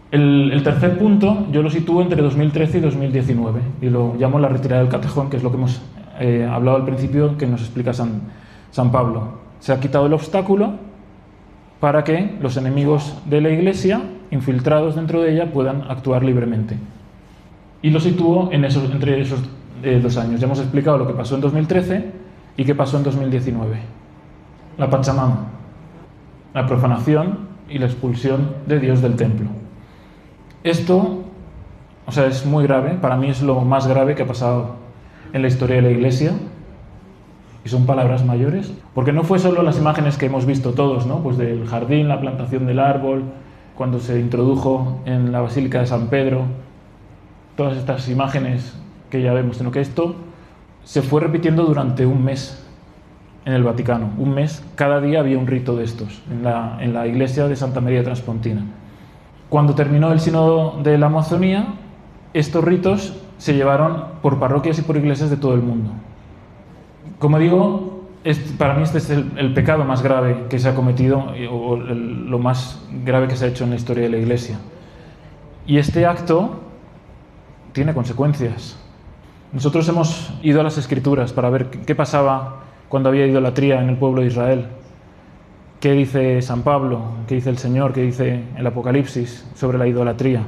El tercer punto yo lo sitúo entre 2013 y 2019 y lo llamo la retirada del catejón, que es lo que hemos hablado al principio, que nos explica San Pablo. Se ha quitado el obstáculo para que los enemigos de la Iglesia, infiltrados dentro de ella, puedan actuar libremente. Y lo sitúo entre esos 2 años. Ya hemos explicado lo que pasó en 2013 y qué pasó en 2019. La Pachamama, la profanación y la expulsión de Dios del templo. Esto, es muy grave, para mí es lo más grave que ha pasado en la historia de la Iglesia. Y son palabras mayores, porque no fue solo las imágenes que hemos visto todos, ¿no? Pues del jardín, la plantación del árbol, cuando se introdujo en la Basílica de San Pedro, todas estas imágenes que ya vemos, sino que esto se fue repitiendo durante un mes en el Vaticano. Un mes, cada día había un rito de estos en la iglesia de Santa María Transpontina. Cuando terminó el sínodo de la Amazonía, estos ritos se llevaron por parroquias y por iglesias de todo el mundo. Como digo, para mí este es el pecado más grave que se ha cometido, o lo más grave que se ha hecho en la historia de la Iglesia. Y este acto tiene consecuencias. Nosotros hemos ido a las Escrituras para ver qué pasaba cuando había idolatría en el pueblo de Israel. ¿Qué dice San Pablo? ¿Qué dice el Señor? ¿Qué dice el Apocalipsis sobre la idolatría?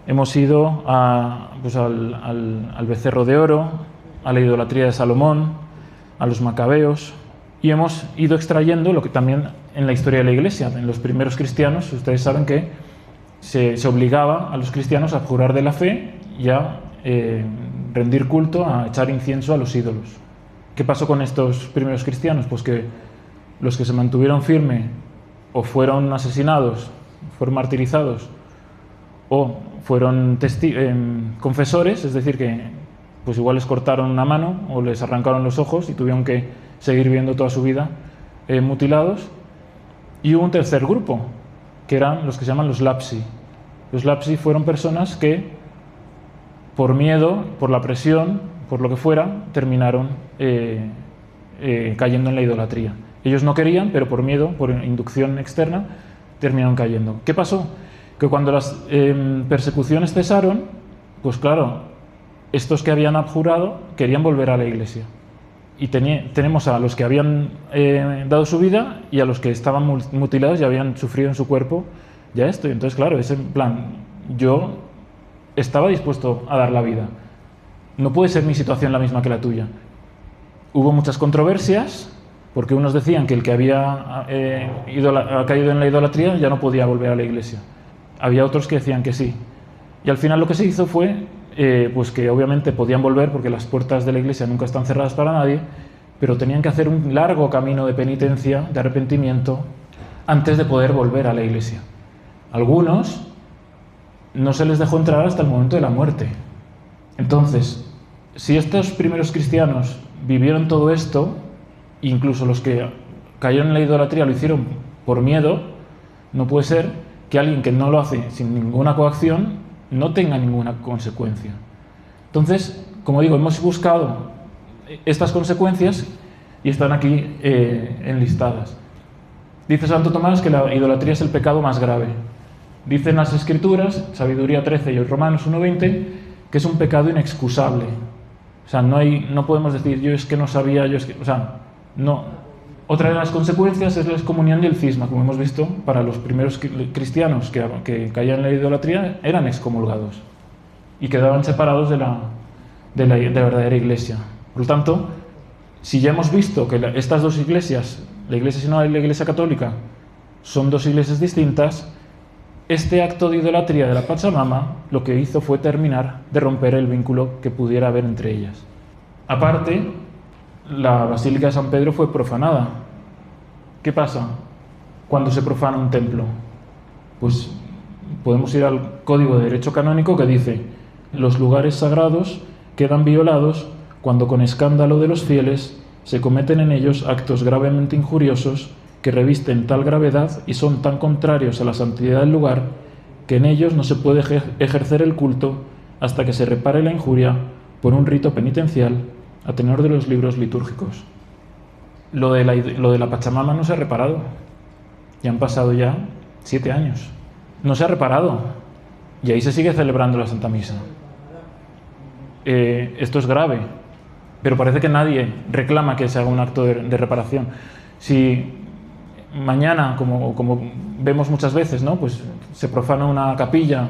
Hemos ido al becerro de oro, a la idolatría de Salomón, a los macabeos, y hemos ido extrayendo lo que también en la historia de la Iglesia, en los primeros cristianos, ustedes saben que se obligaba a los cristianos a jurar de la fe y a rendir culto, a echar incienso a los ídolos. ¿Qué pasó con estos primeros cristianos? Pues que los que se mantuvieron firmes o fueron asesinados, fueron martirizados, o fueron confesores, es decir, que pues igual les cortaron una mano o les arrancaron los ojos y tuvieron que seguir viviendo toda su vida mutilados. Y hubo un tercer grupo, que eran los que se llaman los lapsi. Los lapsi fueron personas que, por miedo, por la presión, por lo que fuera, terminaron cayendo en la idolatría. Ellos no querían, pero por miedo, por inducción externa, terminaron cayendo. ¿Qué pasó? Que cuando las persecuciones cesaron, pues claro, estos que habían abjurado querían volver a la Iglesia. Y tenemos a los que habían dado su vida y a los que estaban mutilados y habían sufrido en su cuerpo ya esto. Y entonces, claro, es en plan, yo estaba dispuesto a dar la vida. No puede ser mi situación la misma que la tuya. Hubo muchas controversias, porque unos decían que el que había caído en la idolatría ya no podía volver a la Iglesia. Había otros que decían que sí. Y al final lo que se hizo fue pues que obviamente podían volver, porque las puertas de la Iglesia nunca están cerradas para nadie, pero tenían que hacer un largo camino de penitencia, de arrepentimiento, antes de poder volver a la Iglesia. Algunos no se les dejó entrar hasta el momento de la muerte. Entonces, si estos primeros cristianos vivieron todo esto, incluso los que cayeron en la idolatría lo hicieron por miedo, no puede ser que alguien que no lo hace sin ninguna coacción no tenga ninguna consecuencia. Entonces, como digo, hemos buscado estas consecuencias y están aquí enlistadas. Dice Santo Tomás que la idolatría es el pecado más grave. Dicen las Escrituras, Sabiduría 13 y Romanos 1:20, que es un pecado inexcusable. O sea, no podemos decir, yo es que no sabía, no. Otra de las consecuencias es la excomunión y el cisma, como hemos visto, para los primeros cristianos que caían en la idolatría, eran excomulgados y quedaban separados de la verdadera Iglesia. Por lo tanto, si ya hemos visto que estas dos iglesias, la Iglesia sinodal y la Iglesia católica, son dos iglesias distintas, este acto de idolatría de la Pachamama lo que hizo fue terminar de romper el vínculo que pudiera haber entre ellas. Aparte, la Basílica de San Pedro fue profanada. ¿Qué pasa cuando se profana un templo? Pues podemos ir al Código de Derecho Canónico, que dice: los lugares sagrados quedan violados cuando con escándalo de los fieles se cometen en ellos actos gravemente injuriosos que revisten tal gravedad y son tan contrarios a la santidad del lugar que en ellos no se puede ejercer el culto hasta que se repare la injuria por un rito penitencial a tenor de los libros litúrgicos. Lo de la Pachamama no se ha reparado. Ya han pasado ya 7 años. No se ha reparado. Y ahí se sigue celebrando la Santa Misa. Esto es grave. Pero parece que nadie reclama que se haga un acto de reparación. Si mañana, como vemos muchas veces, ¿no? Pues se profana una capilla,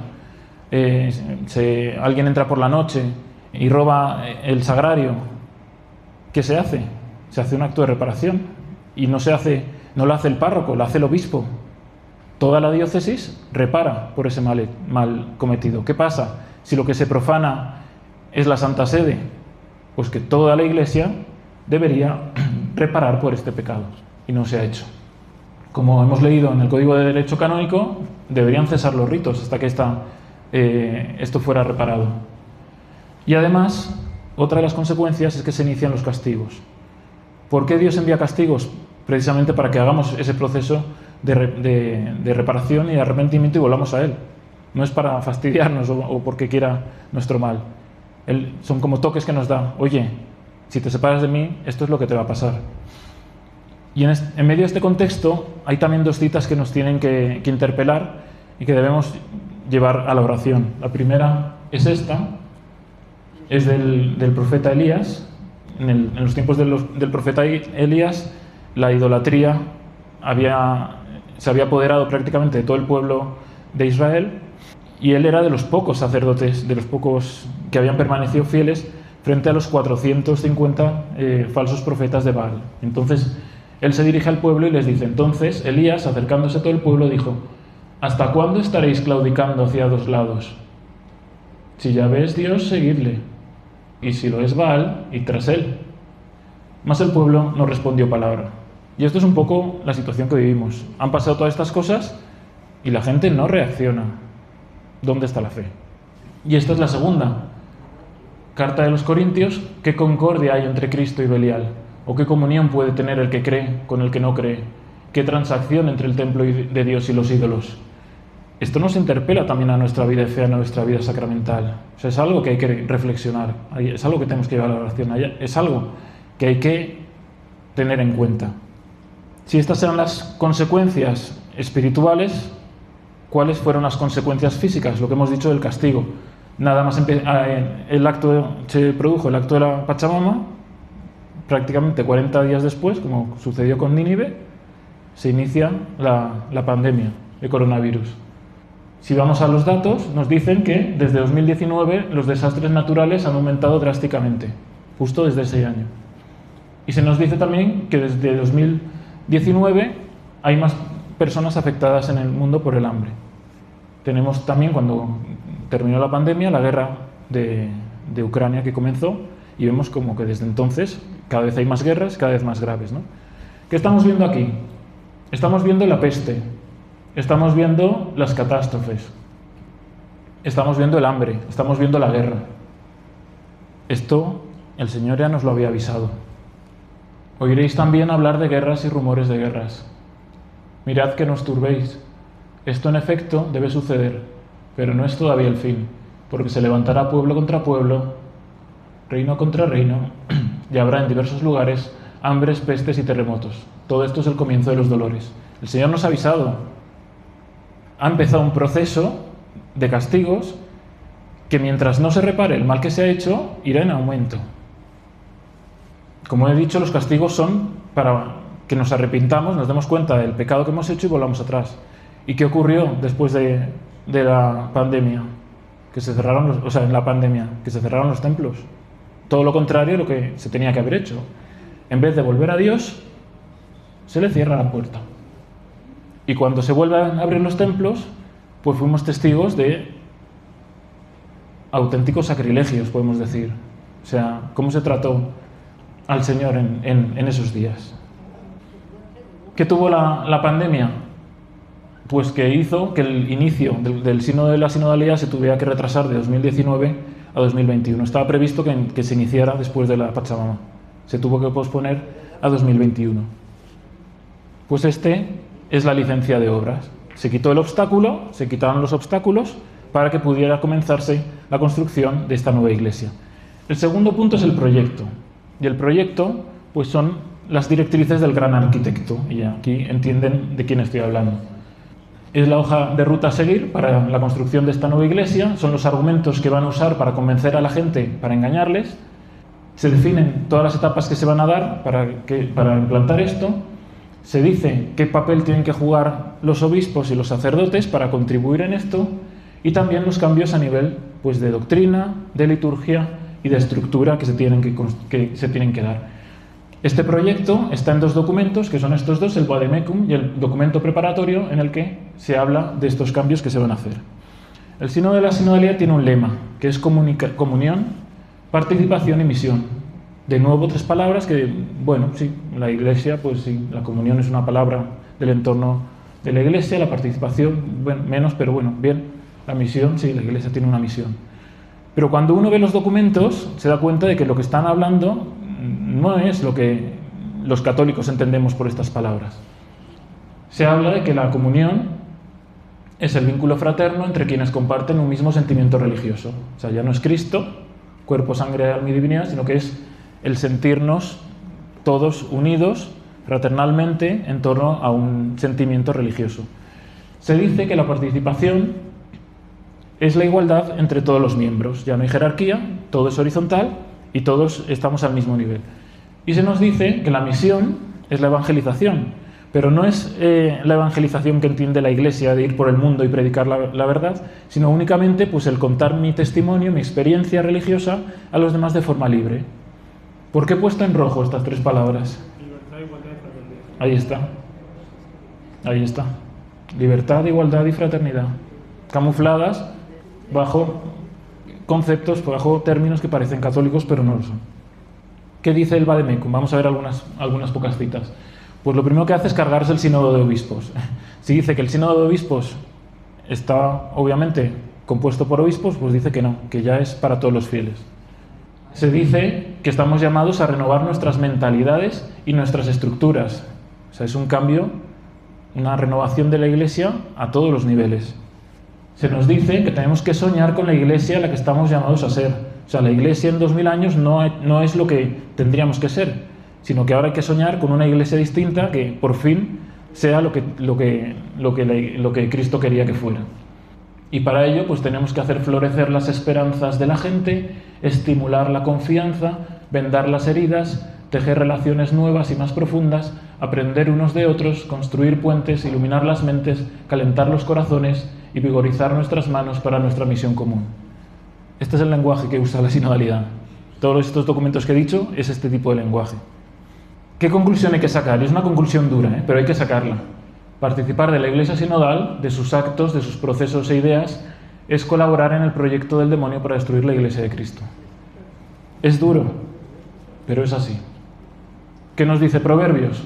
alguien entra por la noche y roba el sagrario, ¿qué se hace? Se hace un acto de reparación y no lo hace el párroco, lo hace el obispo. Toda la diócesis repara por ese mal cometido. ¿Qué pasa si lo que se profana es la Santa Sede? Pues que toda la Iglesia debería reparar por este pecado y no se ha hecho. Como hemos leído en el Código de Derecho Canónico, deberían cesar los ritos hasta que esto fuera reparado. Y además, Otra de las consecuencias es que se inician los castigos. ¿Por qué Dios envía castigos? Precisamente para que hagamos ese proceso de reparación y de arrepentimiento y volvamos a Él. No es para fastidiarnos o porque quiera nuestro mal. Son como toques que nos da. Oye, si te separas de mí, esto es lo que te va a pasar. Y en medio de este contexto hay también dos citas que nos tienen que interpelar y que debemos llevar a la oración. La primera es esta, es del profeta Elías. En los tiempos del profeta Elías, la idolatría se había apoderado prácticamente de todo el pueblo de Israel, y él era de los pocos sacerdotes, de los pocos que habían permanecido fieles frente a los 450 falsos profetas de Baal. Entonces, él se dirige al pueblo y les dice, entonces Elías, acercándose a todo el pueblo, dijo, ¿hasta cuándo estaréis claudicando hacia dos lados? Si Yahvé es Dios, seguidle, y si lo es Baal, id tras él. Mas el pueblo no respondió palabra. Y esto es un poco la situación que vivimos. Han pasado todas estas cosas y la gente no reacciona. ¿Dónde está la fe? Y esta es la segunda carta de los Corintios. ¿Qué concordia hay entre Cristo y Belial? ¿O qué comunión puede tener el que cree con el que no cree? ¿Qué transacción entre el templo de Dios y los ídolos? Esto nos interpela también a nuestra vida de fe, a nuestra vida sacramental. O sea, es algo que hay que reflexionar, es algo que tenemos que llevar a la oración, es algo que hay que tener en cuenta. Si estas eran las consecuencias espirituales, ¿cuáles fueron las consecuencias físicas? Lo que hemos dicho del castigo. Nada más se produjo el acto de la Pachamama, prácticamente 40 días después, como sucedió con Nínive, se inicia la pandemia de coronavirus. Si vamos a los datos, nos dicen que desde 2019 los desastres naturales han aumentado drásticamente, justo desde ese año. Y se nos dice también que desde 2019 hay más personas afectadas en el mundo por el hambre. Tenemos también, cuando terminó la pandemia, la guerra de Ucrania que comenzó, y vemos como que desde entonces cada vez hay más guerras, cada vez más graves, ¿no? ¿Qué estamos viendo aquí? Estamos viendo la peste, estamos viendo las catástrofes, estamos viendo el hambre, estamos viendo la guerra. Esto el Señor ya nos lo había avisado. Oiréis también hablar de guerras y rumores de guerras. Mirad que no os turbéis. Esto en efecto debe suceder, pero no es todavía el fin, porque se levantará pueblo contra pueblo, reino contra reino, y habrá en diversos lugares hambres, pestes y terremotos. Todo esto es el comienzo de los dolores. El Señor nos ha avisado. Ha empezado un proceso de castigos que mientras no se repare el mal que se ha hecho, irá en aumento. Como he dicho, los castigos son para que nos arrepintamos, nos demos cuenta del pecado que hemos hecho y volvamos atrás. ¿Y qué ocurrió después de la pandemia? Que se cerraron en la pandemia, que se cerraron los templos. Todo lo contrario a lo que se tenía que haber hecho. En vez de volver a Dios, se le cierra la puerta. Y cuando se vuelven a abrir los templos, pues fuimos testigos de auténticos sacrilegios, podemos decir. O sea, cómo se trató al Señor en esos días. ¿Qué tuvo la pandemia? Pues que hizo que el inicio del sínodo de la sinodalidad se tuviera que retrasar de 2019 a 2021. Estaba previsto que se iniciara después de la Pachamama. Se tuvo que posponer a 2021. Pues es la licencia de obras. Se quitó el obstáculo, se quitaron los obstáculos para que pudiera comenzarse la construcción de esta nueva iglesia. El segundo punto es el proyecto. Y el proyecto, pues son las directrices del gran arquitecto. Y aquí entienden de quién estoy hablando. Es la hoja de ruta a seguir para la construcción de esta nueva iglesia, son los argumentos que van a usar para convencer a la gente, para engañarles. Se definen todas las etapas que se van a dar para implantar esto. Se dice qué papel tienen que jugar los obispos y los sacerdotes para contribuir en esto, y también los cambios a nivel pues, de doctrina, de liturgia y de estructura que se tienen que dar. Este proyecto está en dos documentos, que son estos dos, el Vademecum y el documento preparatorio, en el que se habla de estos cambios que se van a hacer. El sínodo de la sinodalidad tiene un lema, que es comunión, participación y misión. De nuevo, tres palabras que, bueno, sí, la iglesia, pues sí, la comunión es una palabra del entorno de la iglesia, la participación, bueno, menos, pero bueno, bien. La misión, sí, la iglesia tiene una misión. Pero cuando uno ve los documentos, se da cuenta de que lo que están hablando no es lo que los católicos entendemos por estas palabras. Se habla de que la comunión es el vínculo fraterno entre quienes comparten un mismo sentimiento religioso. O sea, ya no es Cristo, cuerpo, sangre, alma y divinidad, sino que es el sentirnos todos unidos fraternalmente en torno a un sentimiento religioso. Se dice que la participación es la igualdad entre todos los miembros. Ya no hay jerarquía, todo es horizontal y todos estamos al mismo nivel. Y se nos dice que la misión es la evangelización, pero no es la evangelización que entiende la Iglesia de ir por el mundo y predicar la verdad, sino únicamente pues, el contar mi testimonio, mi experiencia religiosa a los demás de forma libre. ¿Por qué he puesto en rojo estas tres palabras? Libertad, igualdad y fraternidad. Ahí está. Ahí está. Libertad, igualdad y fraternidad. Camufladas bajo conceptos, bajo términos que parecen católicos, pero no lo son. ¿Qué dice el Vademecum? Vamos a ver algunas pocas citas. Pues lo primero que hace es cargarse el sínodo de obispos. Si dice que el sínodo de obispos está, obviamente, compuesto por obispos, pues dice que no, que ya es para todos los fieles. Se dice que estamos llamados a renovar nuestras mentalidades y nuestras estructuras. O sea, es un cambio, una renovación de la Iglesia a todos los niveles. Se nos dice que tenemos que soñar con la Iglesia a la que estamos llamados a ser. O sea, la Iglesia en 2000 años no es lo que tendríamos que ser, sino que ahora hay que soñar con una Iglesia distinta que por fin sea lo que Cristo quería que fuera. Y para ello pues tenemos que hacer florecer las esperanzas de la gente, estimular la confianza, vendar las heridas, tejer relaciones nuevas y más profundas, aprender unos de otros, construir puentes, iluminar las mentes, calentar los corazones y vigorizar nuestras manos para nuestra misión común. Este es el lenguaje que usa la sinodalidad. Todos estos documentos que he dicho es este tipo de lenguaje. ¿Qué conclusión hay que sacar? Es una conclusión dura, pero hay que sacarla. Participar de la Iglesia sinodal, de sus actos, de sus procesos e ideas, es colaborar en el proyecto del demonio para destruir la Iglesia de Cristo. Es duro, pero es así. ¿Qué nos dice Proverbios?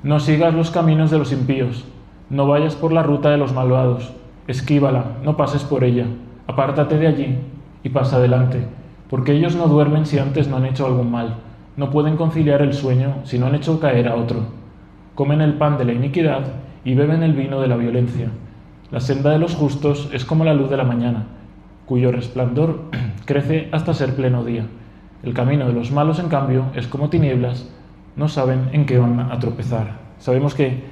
No sigas los caminos de los impíos, no vayas por la ruta de los malvados, esquívala, no pases por ella, apártate de allí y pasa adelante, porque ellos no duermen si antes no han hecho algún mal. No pueden conciliar el sueño si no han hecho caer a otro. Comen el pan de la iniquidad y beben el vino de la violencia. La senda de los justos es como la luz de la mañana, cuyo resplandor crece hasta ser pleno día. El camino de los malos, en cambio, es como tinieblas, no saben en qué van a tropezar. Sabemos que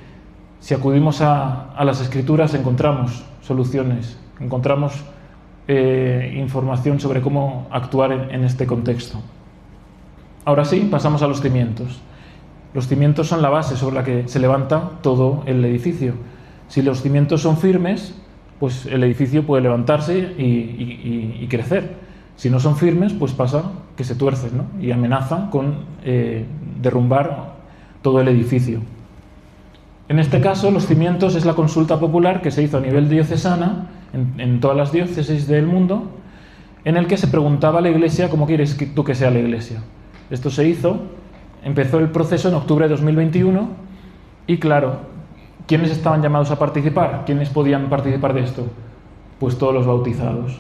si acudimos a las Escrituras encontramos soluciones, encontramos información sobre cómo actuar en este contexto. Ahora sí, pasamos a los cimientos. Los cimientos son la base sobre la que se levanta todo el edificio. Si los cimientos son firmes, pues el edificio puede levantarse y crecer. Si no son firmes, pues pasa que se tuercen, ¿no? Y amenaza con derrumbar todo el edificio. En este caso, los cimientos es la consulta popular que se hizo a nivel diocesana, en todas las diócesis del mundo, en el que se preguntaba a la Iglesia cómo quieres tú que sea la Iglesia. Esto se hizo, empezó el proceso en octubre de 2021 y claro, ¿quiénes estaban llamados a participar? ¿Quiénes podían participar de esto? Pues todos los bautizados.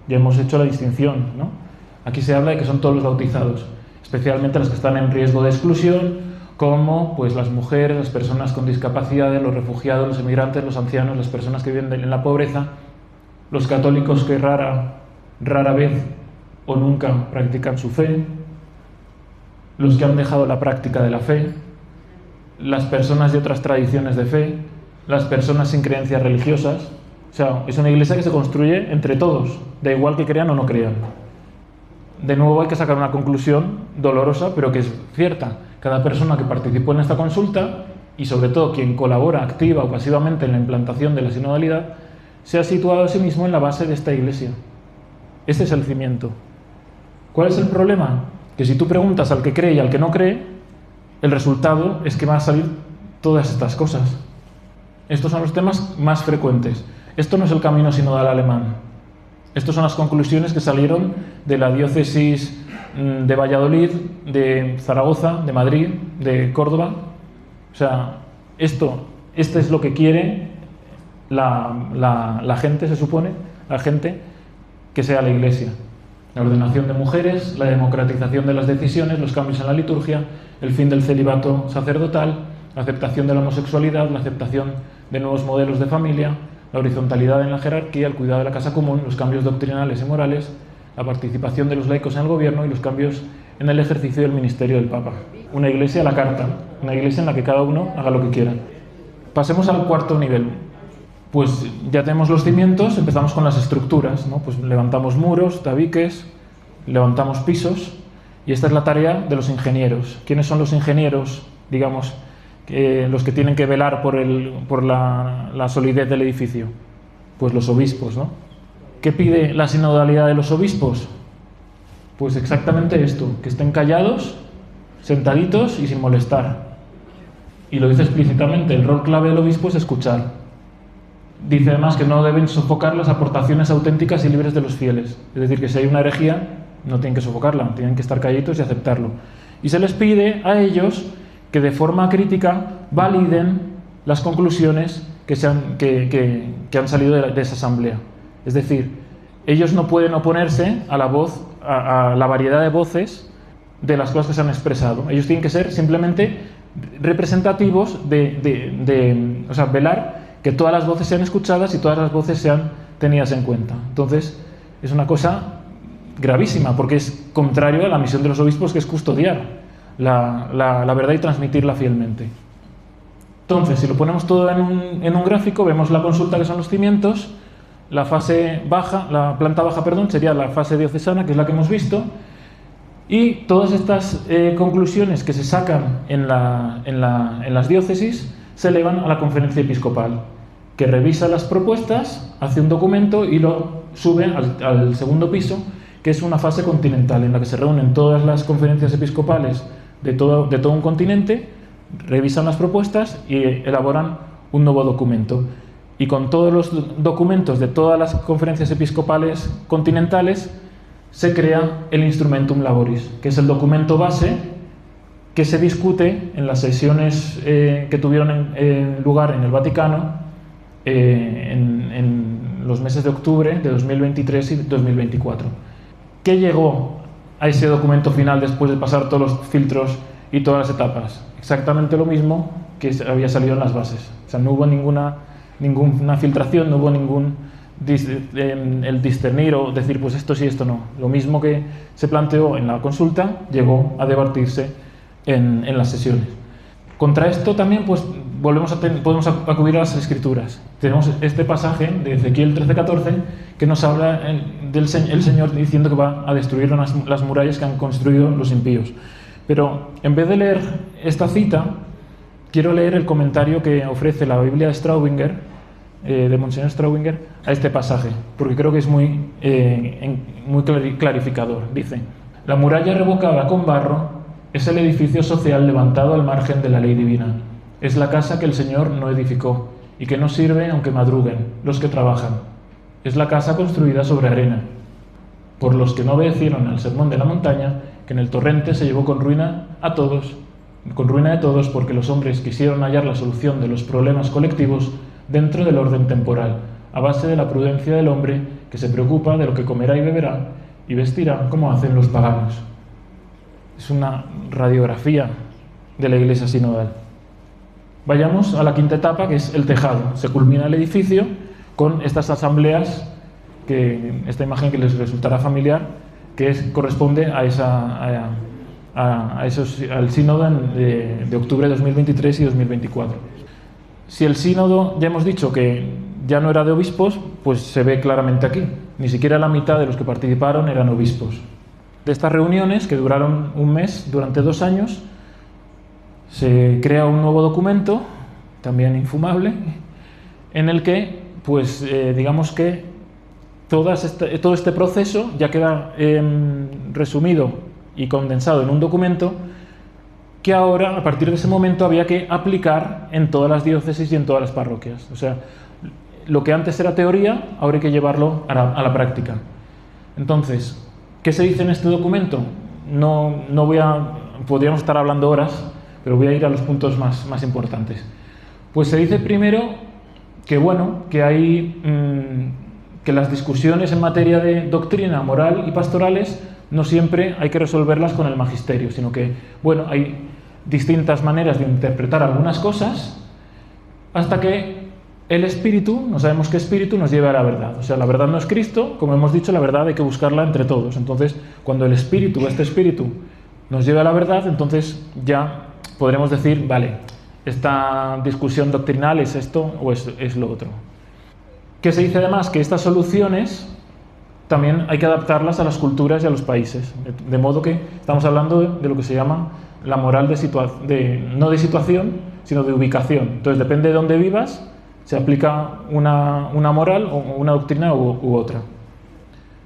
Ya hemos hecho la distinción, ¿no? Aquí se habla de que son todos los bautizados, especialmente los que están en riesgo de exclusión, como pues las mujeres, las personas con discapacidades, los refugiados, los emigrantes, los ancianos, las personas que viven en la pobreza, los católicos que rara vez o nunca practican su fe, los que han dejado la práctica de la fe, las personas de otras tradiciones de fe, las personas sin creencias religiosas. O sea, es una iglesia que se construye entre todos, da igual que crean o no crean. De nuevo hay que sacar una conclusión dolorosa, pero que es cierta. Cada persona que participó en esta consulta, y sobre todo quien colabora activa o pasivamente en la implantación de la sinodalidad, se ha situado a sí mismo en la base de esta iglesia. Este es el cimiento. ¿Cuál es el problema? Que si tú preguntas al que cree y al que no cree, el resultado es que van a salir todas estas cosas. Estos son los temas más frecuentes. Esto no es el camino sinodal alemán. Estas son las conclusiones que salieron de la diócesis de Valladolid, de Zaragoza, de Madrid, de Córdoba. O sea, este es lo que quiere la gente, se supone, la gente, que sea la iglesia. la ordenación de mujeres, la democratización de las decisiones, los cambios en la liturgia, el fin del celibato sacerdotal, la aceptación de la homosexualidad, la aceptación de nuevos modelos de familia, la horizontalidad en la jerarquía, el cuidado de la casa común, los cambios doctrinales y morales, la participación de los laicos en el gobierno y los cambios en el ejercicio del ministerio del Papa. Una iglesia a la carta, una iglesia en la que cada uno haga lo que quiera. Pasemos al cuarto nivel. Pues ya tenemos los cimientos, empezamos con las estructuras, ¿no? Pues levantamos muros, tabiques, levantamos pisos, y esta es la tarea de los ingenieros. ¿Quiénes son los ingenieros, digamos, los que tienen que velar por la solidez del edificio? Pues los obispos, ¿no? ¿Qué pide la sinodalidad de los obispos? Pues exactamente esto, que estén callados, sentaditos y sin molestar. Y lo dice explícitamente, el rol clave del obispo es escuchar. Dice además que no deben sofocar las aportaciones auténticas y libres de los fieles. Es decir, que si hay una herejía, no tienen que sofocarla, tienen que estar calladitos y aceptarlo. Y se les pide a ellos que de forma crítica validen las conclusiones que han salido de esa asamblea. Es decir, ellos no pueden oponerse a la voz, a la variedad de voces de las cosas que se han expresado. Ellos tienen que ser simplemente representativos o sea, velar que todas las voces sean escuchadas y todas las voces sean tenidas en cuenta. Entonces, es una cosa gravísima, porque es contrario a la misión de los obispos, que es custodiar la verdad y transmitirla fielmente. Entonces, si lo ponemos todo en un gráfico, vemos la consulta, que son los cimientos, la fase baja, la planta baja, perdón, sería la fase diocesana, que es la que hemos visto, y todas estas conclusiones que se sacan en las diócesis se elevan a la conferencia episcopal, que revisa las propuestas, hace un documento y lo sube al segundo piso, que es una fase continental, en la que se reúnen todas las conferencias episcopales de todo un continente, revisan las propuestas y elaboran un nuevo documento. Y con todos los documentos de todas las conferencias episcopales continentales se crea el Instrumentum Laboris, que es el documento base que se discute en las sesiones que tuvieron lugar en el Vaticano en los meses de octubre de 2023 y 2024. ¿Qué llegó a ese documento final después de pasar todos los filtros y todas las etapas? Exactamente lo mismo que había salido en las bases. O sea, no hubo ninguna filtración, no hubo el discernir o decir, pues esto sí, esto no. Lo mismo que se planteó en la consulta llegó a debatirse en las sesiones. Contra esto también pues podemos acudir a las Escrituras. Tenemos este pasaje de Ezequiel 13:14 que nos habla del Señor diciendo que va a destruir las murallas que han construido los impíos. Pero en vez de leer esta cita, quiero leer el comentario que ofrece la Biblia de Straubinger, de Monseñor Straubinger, a este pasaje, porque creo que es muy clarificador. Dice: la muralla revocada con barro es el edificio social levantado al margen de la ley divina. Es la casa que el Señor no edificó y que no sirve aunque madruguen los que trabajan. Es la casa construida sobre arena, por los que no obedecieron al sermón de la montaña, que en el torrente se llevó con ruina de todos, porque los hombres quisieron hallar la solución de los problemas colectivos dentro del orden temporal, a base de la prudencia del hombre que se preocupa de lo que comerá y beberá y vestirá como hacen los paganos. Es una radiografía de la Iglesia sinodal. Vayamos a la quinta etapa, que es el tejado. Se culmina el edificio con estas asambleas, esta imagen que les resultará familiar, que corresponde al sínodo de octubre de 2023 y 2024. Si el sínodo, ya hemos dicho que ya no era de obispos, pues se ve claramente aquí. Ni siquiera la mitad de los que participaron eran obispos. De estas reuniones, que duraron un mes, durante 2 años, se crea un nuevo documento, también infumable, en el que, pues, digamos que todo este proceso ya queda resumido y condensado en un documento que ahora, a partir de ese momento, había que aplicar en todas las diócesis y en todas las parroquias. O sea, lo que antes era teoría, ahora hay que llevarlo a la práctica. Entonces, ¿qué se dice en este documento? Podríamos estar hablando horas, pero voy a ir a los puntos más importantes. Pues se dice primero que, bueno, que hay que las discusiones en materia de doctrina, moral y pastorales no siempre hay que resolverlas con el magisterio, sino que, bueno, hay distintas maneras de interpretar algunas cosas hasta que el espíritu, no sabemos qué espíritu, nos lleve a la verdad. O sea, la verdad no es Cristo, como hemos dicho, la verdad hay que buscarla entre todos. Entonces, cuando el espíritu, este espíritu, nos lleve a la verdad, entonces ya podremos decir, vale, esta discusión doctrinal es esto o es lo otro. ¿Qué se dice además? Que estas soluciones también hay que adaptarlas a las culturas y a los países. De modo que estamos hablando de lo que se llama la moral no de situación, sino de ubicación. Entonces, depende de dónde vivas, se aplica una moral o una doctrina u otra.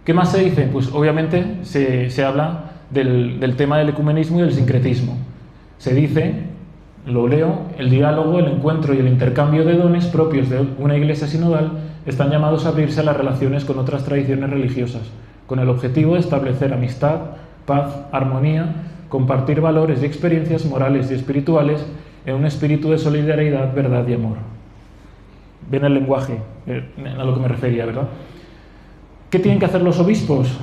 ¿Qué más se dice? Pues obviamente se habla del tema del ecumenismo y del sincretismo. Se dice, lo leo, el diálogo, el encuentro y el intercambio de dones propios de una iglesia sinodal están llamados a abrirse a las relaciones con otras tradiciones religiosas, con el objetivo de establecer amistad, paz, armonía, compartir valores y experiencias morales y espirituales en un espíritu de solidaridad, verdad y amor. Ven el lenguaje, a lo que me refería, ¿verdad? ¿Qué tienen que hacer los obispos?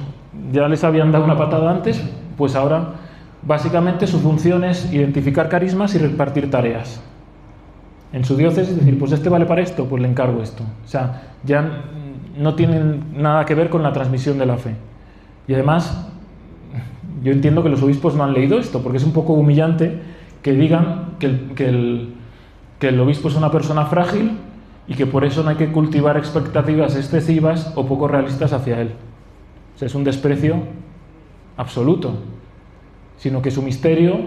Ya les habían dado una patada antes, pues ahora básicamente su función es identificar carismas y repartir tareas. En su diócesis decir, pues este vale para esto, pues le encargo esto. O sea, ya no tienen nada que ver con la transmisión de la fe. Y además, yo entiendo que los obispos no han leído esto, porque es un poco humillante que digan que el obispo es una persona frágil y que por eso no hay que cultivar expectativas excesivas o poco realistas hacia él. O sea, es un desprecio absoluto, sino que su ministerio,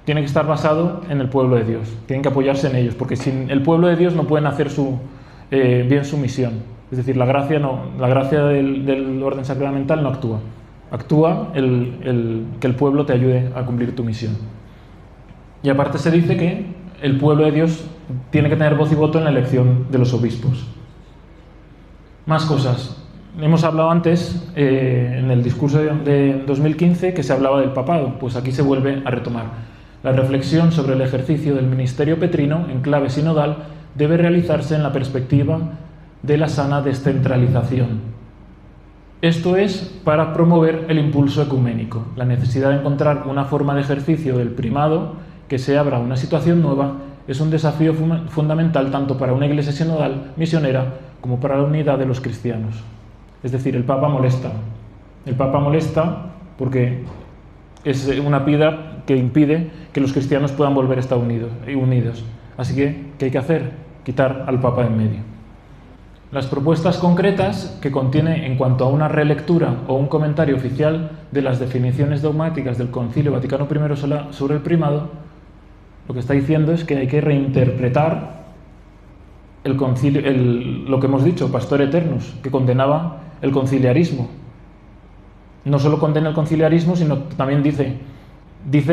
tiene que estar basado en el pueblo de Dios. Tienen que apoyarse en ellos, porque sin el pueblo de Dios no pueden hacer bien su misión. Es decir, la gracia del orden sacramental no actúa. Actúa que el pueblo te ayude a cumplir tu misión. Y aparte se dice que el pueblo de Dios tiene que tener voz y voto en la elección de los obispos. Más cosas. Hemos hablado antes, en el discurso de 2015, que se hablaba del papado. Pues aquí se vuelve a retomar. La reflexión sobre el ejercicio del ministerio petrino en clave sinodal debe realizarse en la perspectiva de la sana descentralización. Esto es para promover el impulso ecuménico, la necesidad de encontrar una forma de ejercicio del primado que se abra a una situación nueva es un desafío fundamental tanto para una iglesia sinodal misionera como para la unidad de los cristianos. Es decir, el Papa molesta. El Papa molesta porque es una piedra que impide que los cristianos puedan volver a estar unidos. Así que, ¿qué hay que hacer? Quitar al Papa de en medio. Las propuestas concretas que contiene en cuanto a una relectura o un comentario oficial de las definiciones dogmáticas del Concilio Vaticano I sobre el primado, lo que está diciendo es que hay que reinterpretar lo que hemos dicho, Pastor Eternus, que condenaba el conciliarismo. No solo condena el conciliarismo, sino también dice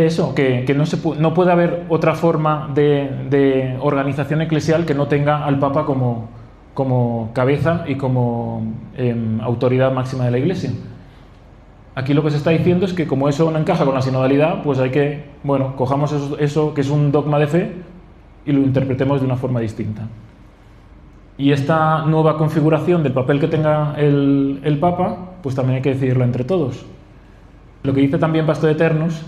eso, que no puede haber otra forma de organización eclesial que no tenga al Papa como cabeza y como autoridad máxima de la Iglesia. Aquí lo que se está diciendo es que como eso no encaja con la sinodalidad, pues hay que, cojamos eso que es un dogma de fe y lo interpretemos de una forma distinta. Y esta nueva configuración del papel que tenga el Papa, pues también hay que decidirla entre todos. Lo que dice también Pastor Eternus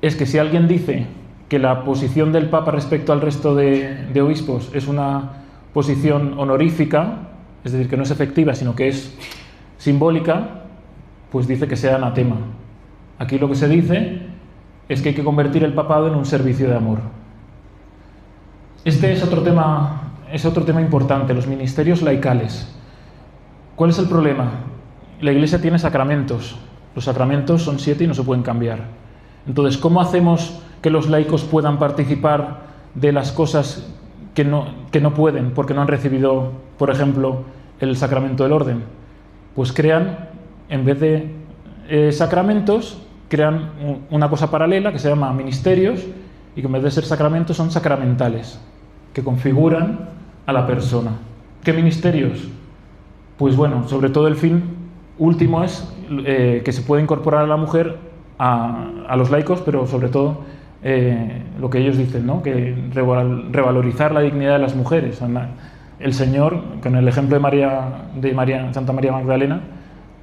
es que si alguien dice que la posición del Papa respecto al resto de obispos es una posición honorífica, es decir, que no es efectiva, sino que es simbólica, pues dice que sea anatema. Aquí lo que se dice es que hay que convertir el papado en un servicio de amor. Este es otro tema importante, los ministerios laicales. ¿Cuál es el problema? La Iglesia tiene sacramentos. Los sacramentos son 7 y no se pueden cambiar. Entonces, ¿cómo hacemos que los laicos puedan participar de las cosas que no pueden porque no han recibido, por ejemplo, el sacramento del orden? Pues en vez de sacramentos, crean una cosa paralela que se llama ministerios y que en vez de ser sacramentos son sacramentales, que configuran a la persona. ¿Qué ministerios? Pues sobre todo el fin último es que se pueda incorporar a la mujer a los laicos, pero sobre todo lo que ellos dicen, ¿no? Que revalorizar la dignidad de las mujeres. el Señor, con el ejemplo de Santa María Magdalena,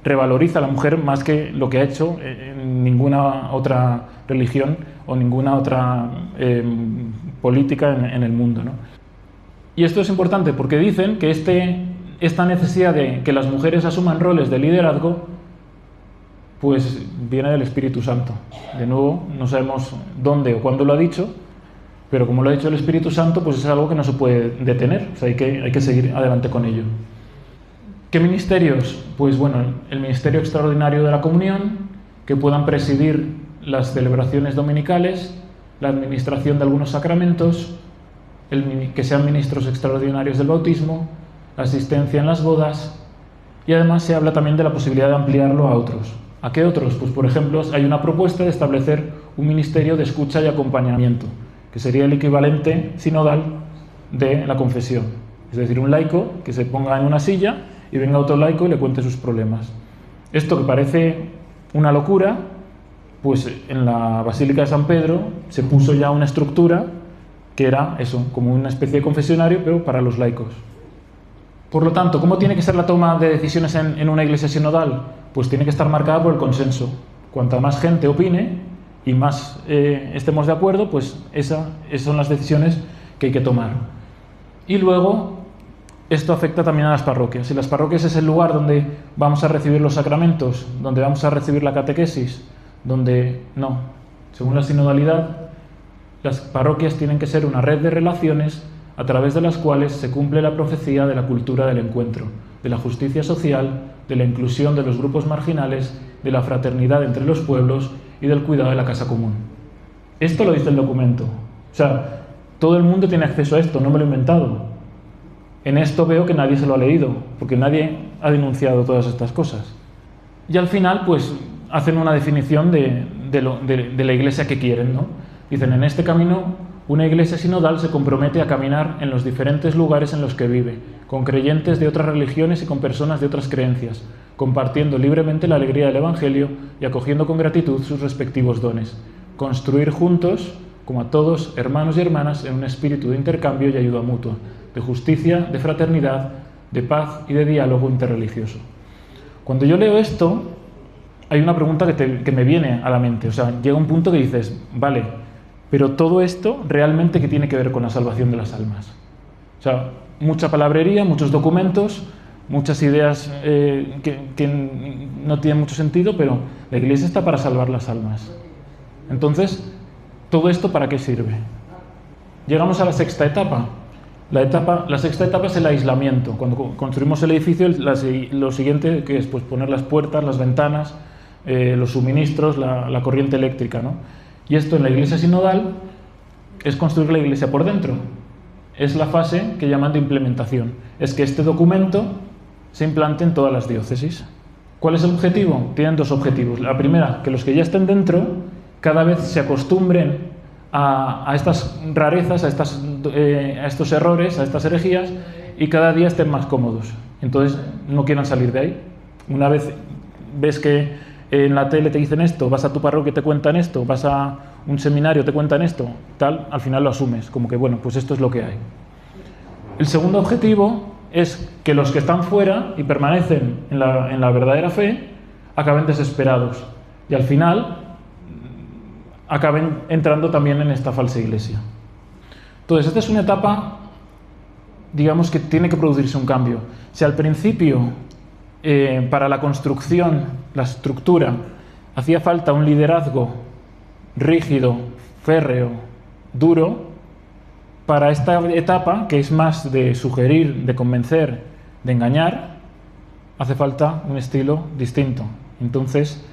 revaloriza a la mujer más que lo que ha hecho en ninguna otra religión o ninguna otra política en el mundo, ¿no? Y esto es importante porque dicen que esta necesidad de que las mujeres asuman roles de liderazgo pues viene del Espíritu Santo. De nuevo, no sabemos dónde o cuándo lo ha dicho, pero como lo ha dicho el Espíritu Santo, pues es algo que no se puede detener, o sea, hay que seguir adelante con ello. ¿Qué ministerios? Pues bueno, el ministerio extraordinario de la comunión, que puedan presidir las celebraciones dominicales, la administración de algunos sacramentos, que sean ministros extraordinarios del bautismo, la asistencia en las bodas, y además se habla también de la posibilidad de ampliarlo a otros. ¿A qué otros? Pues por ejemplo, hay una propuesta de establecer un ministerio de escucha y acompañamiento, que sería el equivalente sinodal de la confesión. Es decir, un laico que se ponga en una silla y venga otro laico y le cuente sus problemas. Esto que parece una locura, pues en la Basílica de San Pedro se puso ya una estructura que era eso, como una especie de confesionario, pero para los laicos. Por lo tanto, ¿cómo tiene que ser la toma de decisiones en una iglesia sinodal? Pues tiene que estar marcada por el consenso. Cuanta más gente opine y más estemos de acuerdo, pues esas son las decisiones que hay que tomar. Y luego, esto afecta también a las parroquias. Si las parroquias es el lugar donde vamos a recibir los sacramentos, donde vamos a recibir la catequesis, donde no. Según la sinodalidad, las parroquias tienen que ser una red de relaciones a través de las cuales se cumple la profecía de la cultura del encuentro, de la justicia social, de la inclusión de los grupos marginales, de la fraternidad entre los pueblos y del cuidado de la casa común. Esto lo dice el documento. O sea, todo el mundo tiene acceso a esto, no me lo he inventado. En esto veo que nadie se lo ha leído, porque nadie ha denunciado todas estas cosas. Y al final, pues, hacen una definición de la iglesia que quieren, ¿no? Dicen, en este camino, una iglesia sinodal se compromete a caminar en los diferentes lugares en los que vive, con creyentes de otras religiones y con personas de otras creencias, compartiendo libremente la alegría del Evangelio y acogiendo con gratitud sus respectivos dones. Construir juntos, como a todos, hermanos y hermanas, en un espíritu de intercambio y ayuda mutua, de justicia, de fraternidad, de paz y de diálogo interreligioso. Cuando yo leo esto, hay una pregunta que me viene a la mente. O sea, llega un punto que dices, vale, pero todo esto realmente ¿qué tiene que ver con la salvación de las almas? O sea, mucha palabrería, muchos documentos, muchas ideas que no tienen mucho sentido, pero la Iglesia está para salvar las almas. Entonces, ¿todo esto para qué sirve? Llegamos a la sexta etapa. La sexta etapa es el aislamiento. Cuando construimos el edificio, lo siguiente que es pues, poner las puertas, las ventanas, los suministros, la corriente eléctrica, ¿no? Y esto en la iglesia sinodal es construir la iglesia por dentro. Es la fase que llaman de implementación. Es que este documento se implante en todas las diócesis. ¿Cuál es el objetivo? Tienen dos objetivos. La primera, que los que ya estén dentro cada vez se acostumbren a estas rarezas, a estos errores, a estas herejías, y cada día estén más cómodos. Entonces no quieran salir de ahí. Una vez ves que en la tele te dicen esto, vas a tu parroquia y te cuentan esto, vas a un seminario te cuentan esto, tal, al final lo asumes, como que bueno, pues esto es lo que hay. El segundo objetivo es que los que están fuera y permanecen en la verdadera fe acaben desesperados y al final acaben entrando también en esta falsa iglesia. Entonces, esta es una etapa, digamos, que tiene que producirse un cambio. Si al principio, para la construcción, la estructura, hacía falta un liderazgo rígido, férreo, duro, para esta etapa, que es más de sugerir, de convencer, de engañar, hace falta un estilo distinto. Entonces,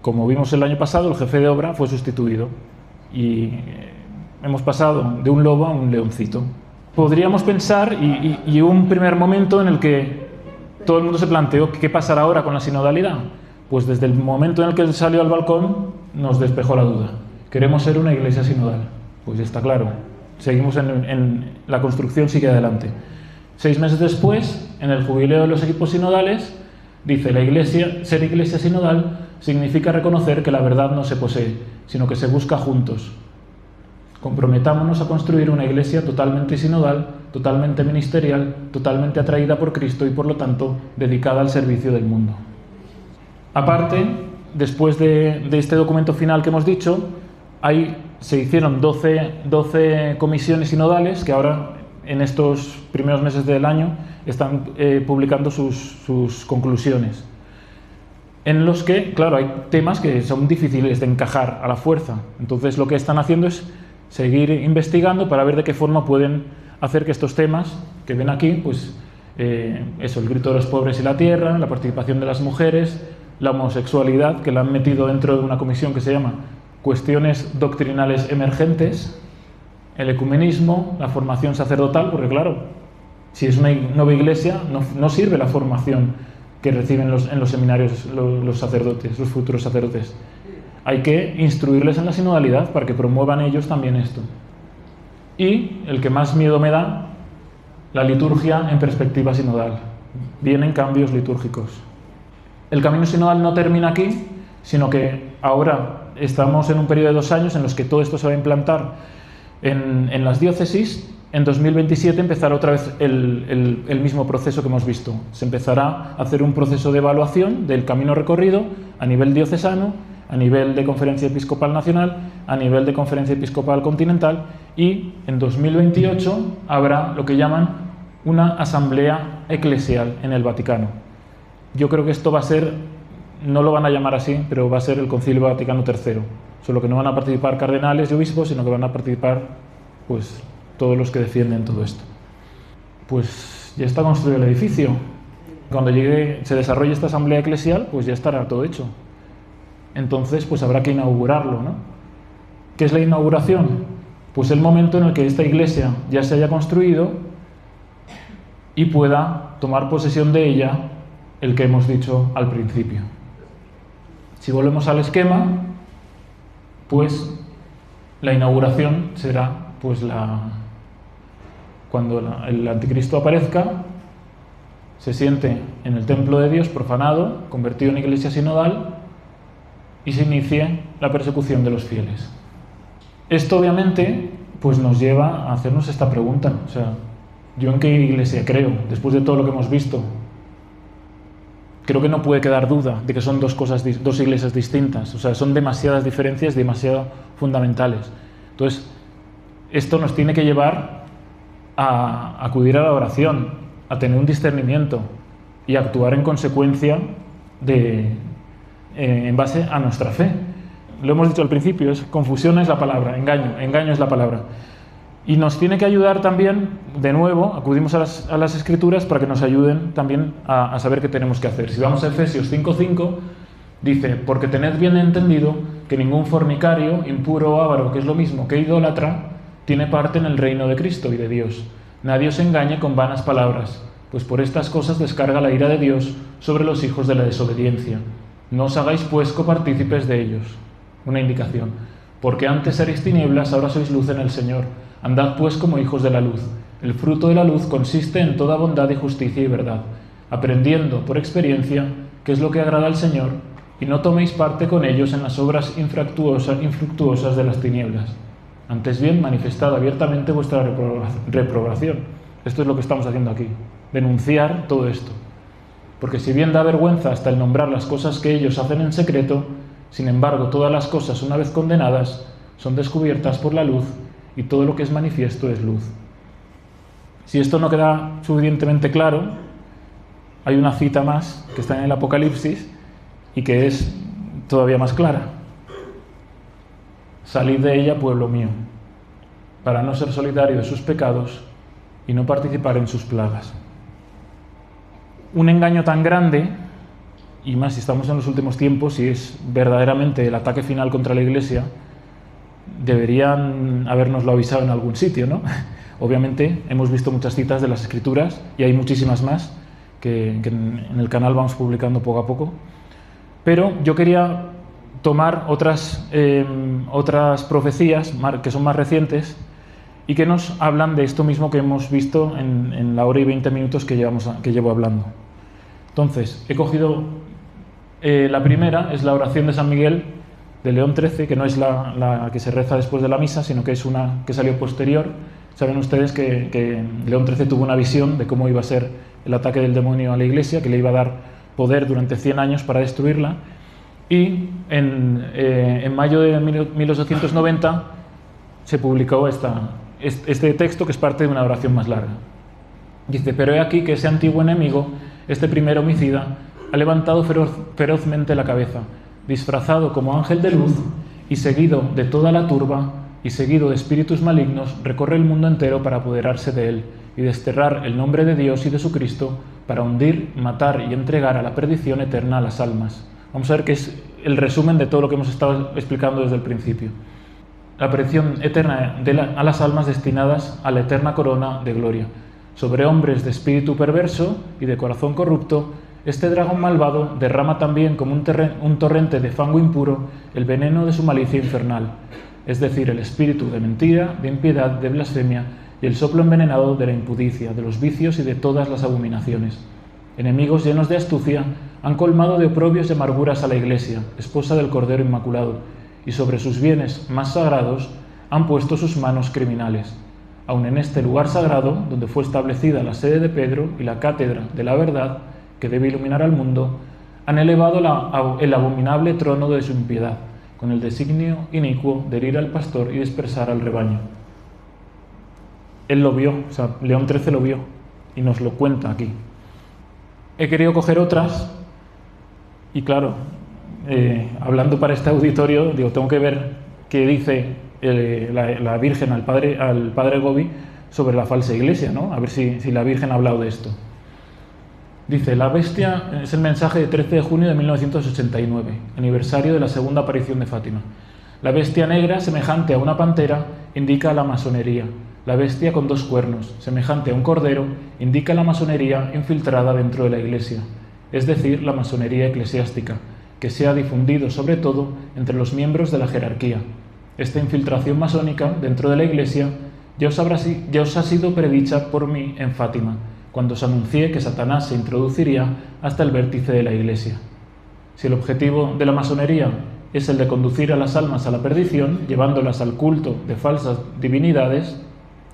como vimos el año pasado, el jefe de obra fue sustituido y hemos pasado de un lobo a un leoncito. Podríamos pensar, y un primer momento en el que todo el mundo se planteó qué pasará ahora con la sinodalidad. Pues desde el momento en el que él salió al balcón nos despejó la duda. Queremos ser una iglesia sinodal. Pues ya está claro. Seguimos en la construcción, sigue adelante. 6 meses después, en el jubileo de los equipos sinodales, dice: ser iglesia sinodal significa reconocer que la verdad no se posee, sino que se busca juntos. Comprometámonos a construir una iglesia totalmente sinodal, totalmente ministerial, totalmente atraída por Cristo y por lo tanto dedicada al servicio del mundo. Aparte, después de este documento final que hemos dicho, se hicieron 12 comisiones sinodales que ahora, en estos primeros meses del año, están publicando sus conclusiones, en los que, claro, hay temas que son difíciles de encajar a la fuerza. Entonces lo que están haciendo es seguir investigando para ver de qué forma pueden hacer que estos temas que ven aquí, pues el grito de los pobres y la tierra, la participación de las mujeres, la homosexualidad, que la han metido dentro de una comisión que se llama Cuestiones Doctrinales Emergentes, el ecumenismo, la formación sacerdotal, porque claro, si es una nueva iglesia, no sirve la formación que reciben en los seminarios los sacerdotes, los futuros sacerdotes. Hay que instruirles en la sinodalidad para que promuevan ellos también esto. Y el que más miedo me da, la liturgia en perspectiva sinodal. Vienen cambios litúrgicos. El camino sinodal no termina aquí, sino que ahora estamos en un periodo de 2 años en los que todo esto se va a implantar en las diócesis. En 2027 empezará otra vez el mismo proceso que hemos visto. Se empezará a hacer un proceso de evaluación del camino recorrido a nivel diocesano, a nivel de Conferencia Episcopal Nacional, a nivel de Conferencia Episcopal Continental, y en 2028 habrá lo que llaman una asamblea eclesial en el Vaticano. Yo creo que esto va a ser, no lo van a llamar así, pero va a ser el Concilio Vaticano III. Solo que no van a participar cardenales y obispos, sino que van a participar pues todos los que defienden todo esto. Pues ya está construido el edificio. Cuando se desarrolle esta asamblea eclesial, pues ya estará todo hecho. Entonces, pues habrá que inaugurarlo, ¿no? ¿Qué es la inauguración? Pues el momento en el que esta iglesia ya se haya construido y pueda tomar posesión de ella el que hemos dicho al principio. Si volvemos al esquema, pues la inauguración será pues cuando el anticristo aparezca, se siente en el templo de Dios profanado, convertido en iglesia sinodal, y se inicie la persecución de los fieles. Esto obviamente pues nos lleva a hacernos esta pregunta, o sea, ¿yo en qué iglesia creo? Después de todo lo que hemos visto, creo que no puede quedar duda de que son dos iglesias distintas, o sea, son demasiadas diferencias, demasiado fundamentales. Entonces, esto nos tiene que llevar a acudir a la oración, a tener un discernimiento y a actuar en consecuencia en base a nuestra fe. Lo hemos dicho al principio, confusión es la palabra, engaño es la palabra. Y nos tiene que ayudar también, de nuevo, acudimos a las Escrituras para que nos ayuden también a saber qué tenemos que hacer. Si vamos a Efesios 5:5, dice: porque tened bien entendido que ningún fornicario, impuro o avaro, que es lo mismo que idólatra, tiene parte en el reino de Cristo y de Dios. Nadie os engañe con vanas palabras, pues por estas cosas descarga la ira de Dios sobre los hijos de la desobediencia. No os hagáis pues copartícipes de ellos. Una indicación: porque antes erais tinieblas, ahora sois luz en el Señor. Andad pues como hijos de la luz. El fruto de la luz consiste en toda bondad y justicia y verdad, aprendiendo por experiencia qué es lo que agrada al Señor, y no toméis parte con ellos en las obras infructuosas de las tinieblas. Antes bien, manifestad abiertamente vuestra reprobación. Esto es lo que estamos haciendo aquí, denunciar todo esto. Porque si bien da vergüenza hasta el nombrar las cosas que ellos hacen en secreto, sin embargo, todas las cosas, una vez condenadas, son descubiertas por la luz, y todo lo que es manifiesto es luz. Si esto no queda suficientemente claro, hay una cita más que está en el Apocalipsis y que es todavía más clara. Salid de ella, pueblo mío, para no ser solidario de sus pecados y no participar en sus plagas. Un engaño tan grande, y más si estamos en los últimos tiempos y es verdaderamente el ataque final contra la Iglesia, deberían habernoslo avisado en algún sitio, ¿no? Obviamente hemos visto muchas citas de las Escrituras y hay muchísimas más que en el canal vamos publicando poco a poco, pero yo quería tomar otras profecías que son más recientes y que nos hablan de esto mismo que hemos visto en la hora y 20 minutos que llevo hablando. Entonces, he cogido la primera, es la oración de San Miguel, de León XIII, que no es la que se reza después de la misa, sino que es una que salió posterior. Saben ustedes que León XIII tuvo una visión de cómo iba a ser el ataque del demonio a la Iglesia, que le iba a dar poder durante 100 años para destruirla. Y en mayo de 1890 se publicó este texto, que es parte de una oración más larga. Dice: pero he aquí que ese antiguo enemigo, este primer homicida, ha levantado ferozmente la cabeza, disfrazado como ángel de luz, y seguido de toda la turba, y seguido de espíritus malignos, recorre el mundo entero para apoderarse de él, y desterrar el nombre de Dios y de su Cristo, para hundir, matar y entregar a la perdición eterna a las almas. Vamos a ver que es el resumen de todo lo que hemos estado explicando desde el principio. La perdición eterna a las almas destinadas a la eterna corona de gloria. Sobre hombres de espíritu perverso y de corazón corrupto, este dragón malvado derrama también como un torrente de fango impuro el veneno de su malicia infernal, es decir, el espíritu de mentira, de impiedad, de blasfemia y el soplo envenenado de la impudicia, de los vicios y de todas las abominaciones. Enemigos llenos de astucia han colmado de oprobios y amarguras a la Iglesia, esposa del Cordero Inmaculado, y sobre sus bienes más sagrados han puesto sus manos criminales. Aun en este lugar sagrado, donde fue establecida la sede de Pedro y la cátedra de la verdad, que debe iluminar al mundo, han elevado el abominable trono de su impiedad, con el designio inicuo de herir al pastor y dispersar al rebaño. Él lo vio, o sea, León XIII lo vio, y nos lo cuenta aquí. He querido coger otras, y claro, hablando para este auditorio, digo, tengo que ver qué dice la Virgen al padre Gobi sobre la falsa iglesia, ¿no? A ver si la Virgen ha hablado de esto. Dice: la bestia, es el mensaje de 13 de junio de 1989, aniversario de la segunda aparición de Fátima. La bestia negra, semejante a una pantera, indica la masonería. La bestia con 2 cuernos, semejante a un cordero, indica la masonería infiltrada dentro de la Iglesia, es decir, la masonería eclesiástica, que se ha difundido sobre todo entre los miembros de la jerarquía. Esta infiltración masónica dentro de la Iglesia ya os ha sido predicha por mí en Fátima, cuando os anuncié que Satanás se introduciría hasta el vértice de la Iglesia. Si el objetivo de la masonería es el de conducir a las almas a la perdición, llevándolas al culto de falsas divinidades,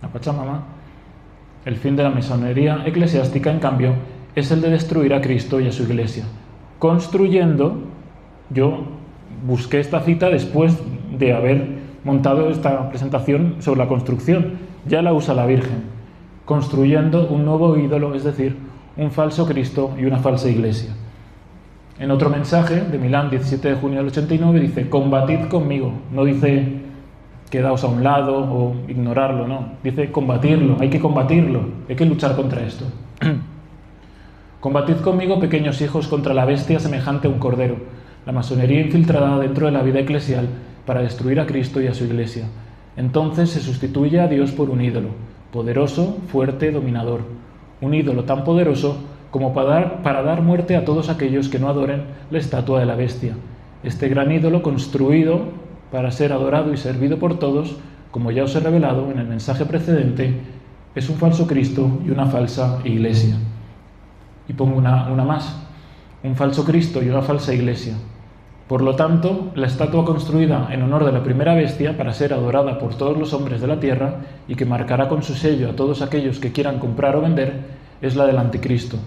la Pachamama, el fin de la masonería eclesiástica, en cambio, es el de destruir a Cristo y a su Iglesia, construyendo. Yo busqué esta cita después de haber montado esta presentación sobre la construcción. Ya la usa la Virgen, construyendo un nuevo ídolo, es decir, un falso Cristo y una falsa Iglesia. En otro mensaje de Milán, 17 de junio del 89, dice: combatid conmigo. No dice quedaos a un lado o ignorarlo, no. Dice combatirlo, hay que combatirlo, hay que luchar contra esto. Combatid conmigo, pequeños hijos, contra la bestia semejante a un cordero, la masonería infiltrada dentro de la vida eclesial para destruir a Cristo y a su Iglesia. Entonces se sustituye a Dios por un ídolo, poderoso, fuerte, dominador. Un ídolo tan poderoso como para dar muerte a todos aquellos que no adoren la estatua de la bestia. Este gran ídolo, construido para ser adorado y servido por todos, como ya os he revelado en el mensaje precedente, es un falso Cristo y una falsa Iglesia. Y pongo una más: un falso Cristo y una falsa Iglesia. Por lo tanto, la estatua construida en honor de la primera bestia para ser adorada por todos los hombres de la tierra y que marcará con su sello a todos aquellos que quieran comprar o vender es la del anticristo.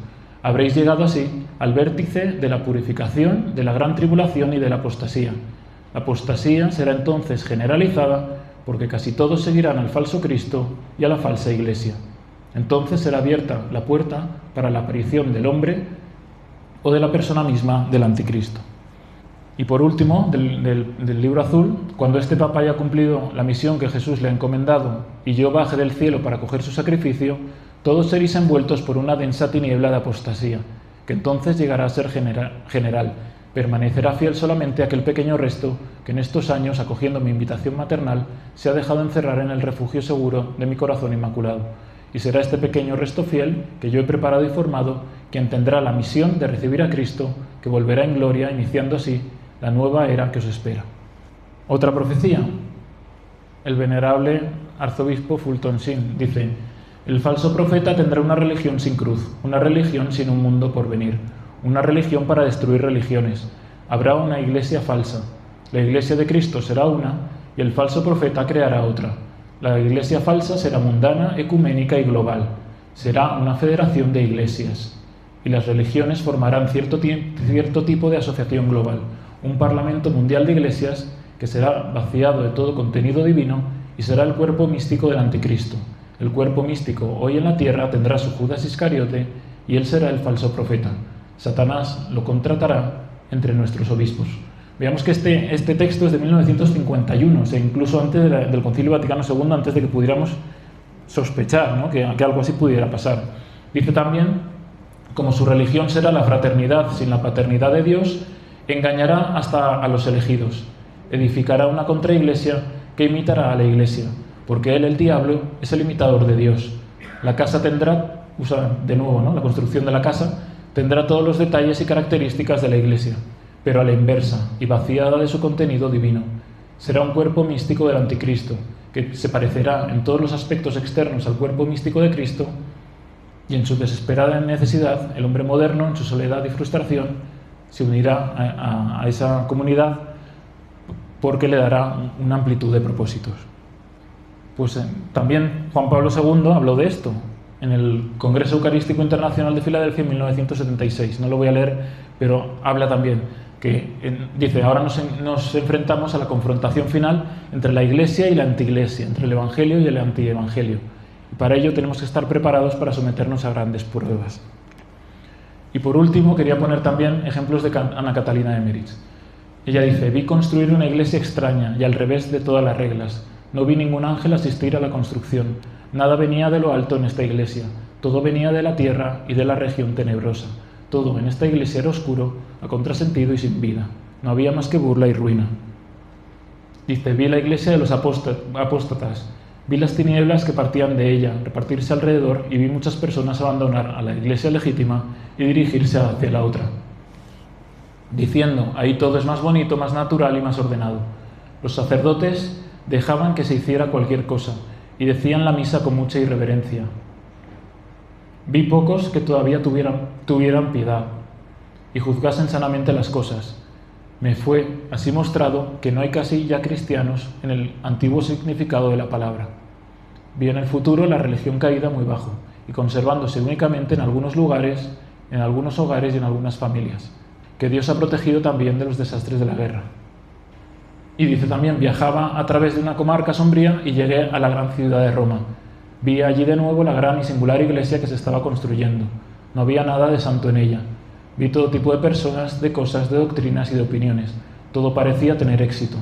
Habréis llegado así al vértice de la purificación, de la gran tribulación y de la apostasía. La apostasía será entonces generalizada porque casi todos seguirán al falso Cristo y a la falsa Iglesia. Entonces será abierta la puerta para la aparición del hombre o de la persona misma del anticristo. Y por último, del libro azul: cuando este Papa haya cumplido la misión que Jesús le ha encomendado y yo baje del cielo para coger su sacrificio, todos seréis envueltos por una densa tiniebla de apostasía, que entonces llegará a ser general. Permanecerá fiel solamente aquel pequeño resto que en estos años, acogiendo mi invitación maternal, se ha dejado encerrar en el refugio seguro de mi corazón inmaculado. Y será este pequeño resto fiel, que yo he preparado y formado, quien tendrá la misión de recibir a Cristo, que volverá en gloria, iniciando así la nueva era que os espera. Otra profecía. El venerable arzobispo Fulton Sheen dice: el falso profeta tendrá una religión sin cruz, una religión sin un mundo por venir, una religión para destruir religiones. Habrá una iglesia falsa. La Iglesia de Cristo será una y el falso profeta creará otra. La Iglesia falsa será mundana, ecuménica y global. Será una federación de iglesias. Y las religiones formarán cierto tipo de asociación global, un parlamento mundial de iglesias que será vaciado de todo contenido divino y será el cuerpo místico del anticristo. El cuerpo místico hoy en la tierra tendrá su Judas Iscariote y él será el falso profeta. Satanás lo contratará entre nuestros obispos. Veamos que este texto es de 1951, o sea, incluso antes del Concilio Vaticano II, antes de que pudiéramos sospechar, ¿no?, que algo así pudiera pasar. Dice también, como su religión será la fraternidad sin la paternidad de Dios, engañará hasta a los elegidos. Edificará una contraiglesia que imitará a la iglesia, porque él, el diablo, es el imitador de Dios. La casa tendrá, usa de nuevo, ¿no?, la construcción de la casa, tendrá todos los detalles y características de la iglesia, pero a la inversa y vaciada de su contenido divino. Será un cuerpo místico del anticristo, que se parecerá en todos los aspectos externos al cuerpo místico de Cristo, y en su desesperada necesidad, el hombre moderno, en su soledad y frustración, se unirá a esa comunidad porque le dará una amplitud de propósitos. Pues también Juan Pablo II habló de esto en el Congreso Eucarístico Internacional de Filadelfia en 1976. No lo voy a leer, pero habla también que dice, ahora nos enfrentamos a la confrontación final entre la Iglesia y la antiiglesia, entre el Evangelio y el antievangelio. Y para ello tenemos que estar preparados para someternos a grandes pruebas. Y por último, quería poner también ejemplos de Ana Catalina de Emmerich. Ella dice, vi construir una iglesia extraña y al revés de todas las reglas. No vi ningún ángel asistir a la construcción. Nada venía de lo alto en esta iglesia. Todo venía de la tierra y de la región tenebrosa. Todo en esta iglesia era oscuro, a contrasentido y sin vida. No había más que burla y ruina. Dice, vi la iglesia de los apóstatas. Vi las tinieblas que partían de ella, repartirse alrededor, y vi muchas personas abandonar a la iglesia legítima y dirigirse hacia la otra, diciendo, ahí todo es más bonito, más natural y más ordenado. Los sacerdotes dejaban que se hiciera cualquier cosa y decían la misa con mucha irreverencia. Vi pocos que todavía tuvieran piedad y juzgasen sanamente las cosas. Me fue así mostrado que no hay casi ya cristianos en el antiguo significado de la palabra. Vi en el futuro la religión caída muy bajo y conservándose únicamente en algunos lugares, en algunos hogares y en algunas familias, que Dios ha protegido también de los desastres de la guerra. Y dice también, viajaba a través de una comarca sombría y llegué a la gran ciudad de Roma. Vi allí de nuevo la gran y singular iglesia que se estaba construyendo. No había nada de santo en ella. Vi todo tipo de personas, de cosas, de doctrinas y de opiniones. Todo parecía tener éxito.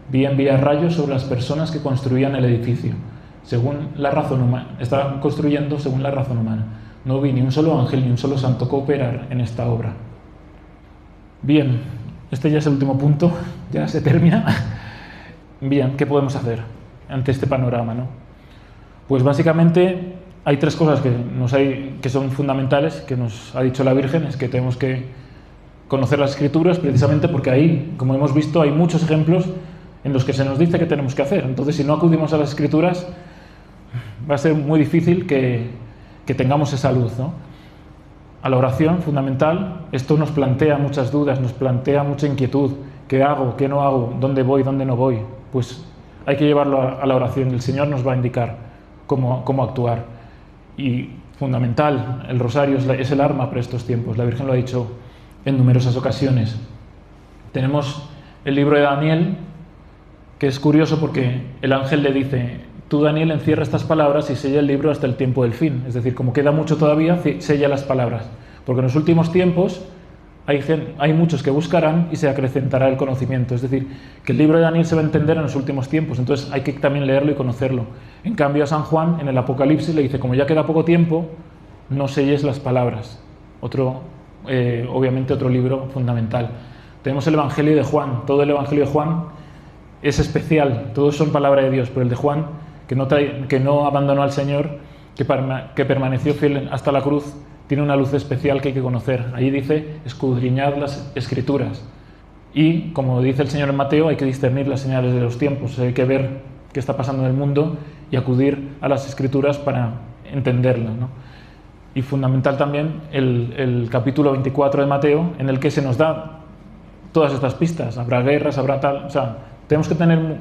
Vi enviar rayos sobre las personas que construían el edificio. Según la razón humana, estaban construyendo según la razón humana. No vi ni un solo ángel ni un solo santo cooperar en esta obra. Bien, este ya es el último punto, ya se termina. Bien, ¿qué podemos hacer ante este panorama, no? Pues básicamente hay tres cosas que son fundamentales, que nos ha dicho la Virgen, es que tenemos que conocer las Escrituras, precisamente porque ahí, como hemos visto, hay muchos ejemplos en los que se nos dice que tenemos que hacer. Entonces, si no acudimos a las Escrituras, va a ser muy difícil que tengamos esa luz, ¿no? A la oración, fundamental, esto nos plantea muchas dudas, nos plantea mucha inquietud. ¿Qué hago? ¿Qué no hago? ¿Dónde voy? ¿Dónde no voy? Pues hay que llevarlo a la oración. El Señor nos va a indicar cómo actuar. Y fundamental, el rosario es el arma para estos tiempos. La Virgen lo ha dicho en numerosas ocasiones. Tenemos el libro de Daniel, que es curioso porque el ángel le dice, tú, Daniel, encierra estas palabras y sella el libro hasta el tiempo del fin. Es decir, como queda mucho todavía, sella las palabras. Porque en los últimos tiempos hay muchos que buscarán y se acrecentará el conocimiento. Es decir, que el libro de Daniel se va a entender en los últimos tiempos. Entonces hay que también leerlo y conocerlo. En cambio, a San Juan, en el Apocalipsis, le dice, como ya queda poco tiempo, no selles las palabras. Obviamente otro libro fundamental. Tenemos el Evangelio de Juan. Todo el Evangelio de Juan es especial. Todos son palabra de Dios. Pero el de Juan, que no abandonó al Señor, que permaneció fiel hasta la cruz, tiene una luz especial que hay que conocer. Ahí dice, escudriñad las Escrituras. Y, como dice el Señor en Mateo, hay que discernir las señales de los tiempos. Hay que ver qué está pasando en el mundo y acudir a las Escrituras para entenderlas, ¿no? Y fundamental también el capítulo 24 de Mateo, en el que se nos da todas estas pistas. Habrá guerras, habrá tal... O sea, tenemos que tener,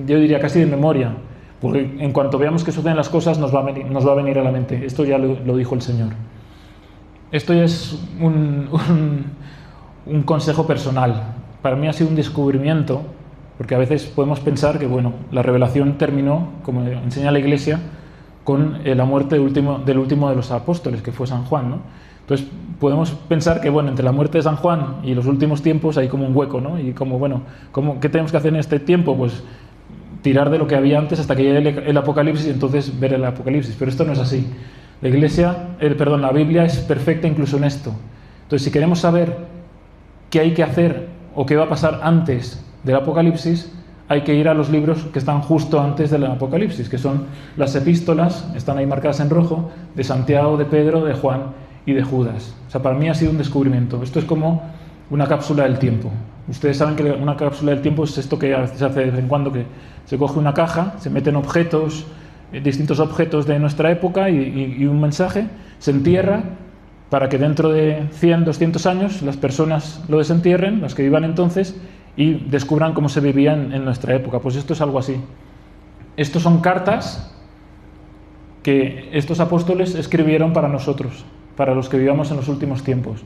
yo diría, casi de memoria, porque en cuanto veamos que suceden las cosas nos va a venir a la mente. Esto ya lo dijo el Señor. Esto ya es un consejo personal. Para mí ha sido un descubrimiento, porque a veces podemos pensar que, bueno, la revelación terminó, como enseña la Iglesia, con la muerte del último de los apóstoles, que fue San Juan, ¿no? Entonces podemos pensar que, bueno, entre la muerte de San Juan y los últimos tiempos hay como un hueco, ¿no? Y como, bueno, ¿qué tenemos que hacer en este tiempo? Pues tirar de lo que había antes hasta que llegue el Apocalipsis y entonces ver el Apocalipsis. Pero esto no es así. La Biblia es perfecta incluso en esto. Entonces, si queremos saber qué hay que hacer o qué va a pasar antes del Apocalipsis, hay que ir a los libros que están justo antes del Apocalipsis, que son las epístolas, están ahí marcadas en rojo, de Santiago, de Pedro, de Juan y de Judas. O sea, para mí ha sido un descubrimiento. Esto es como una cápsula del tiempo. Ustedes saben que una cápsula del tiempo es esto que a veces se hace de vez en cuando, que se coge una caja, se meten objetos, distintos objetos de nuestra época y un mensaje, se entierra para que dentro de 100, 200 años las personas lo desentierren, las que vivan entonces, y descubran cómo se vivía en nuestra época. Pues esto es algo así. Estos son cartas que estos apóstoles escribieron para nosotros, para los que vivamos en los últimos tiempos.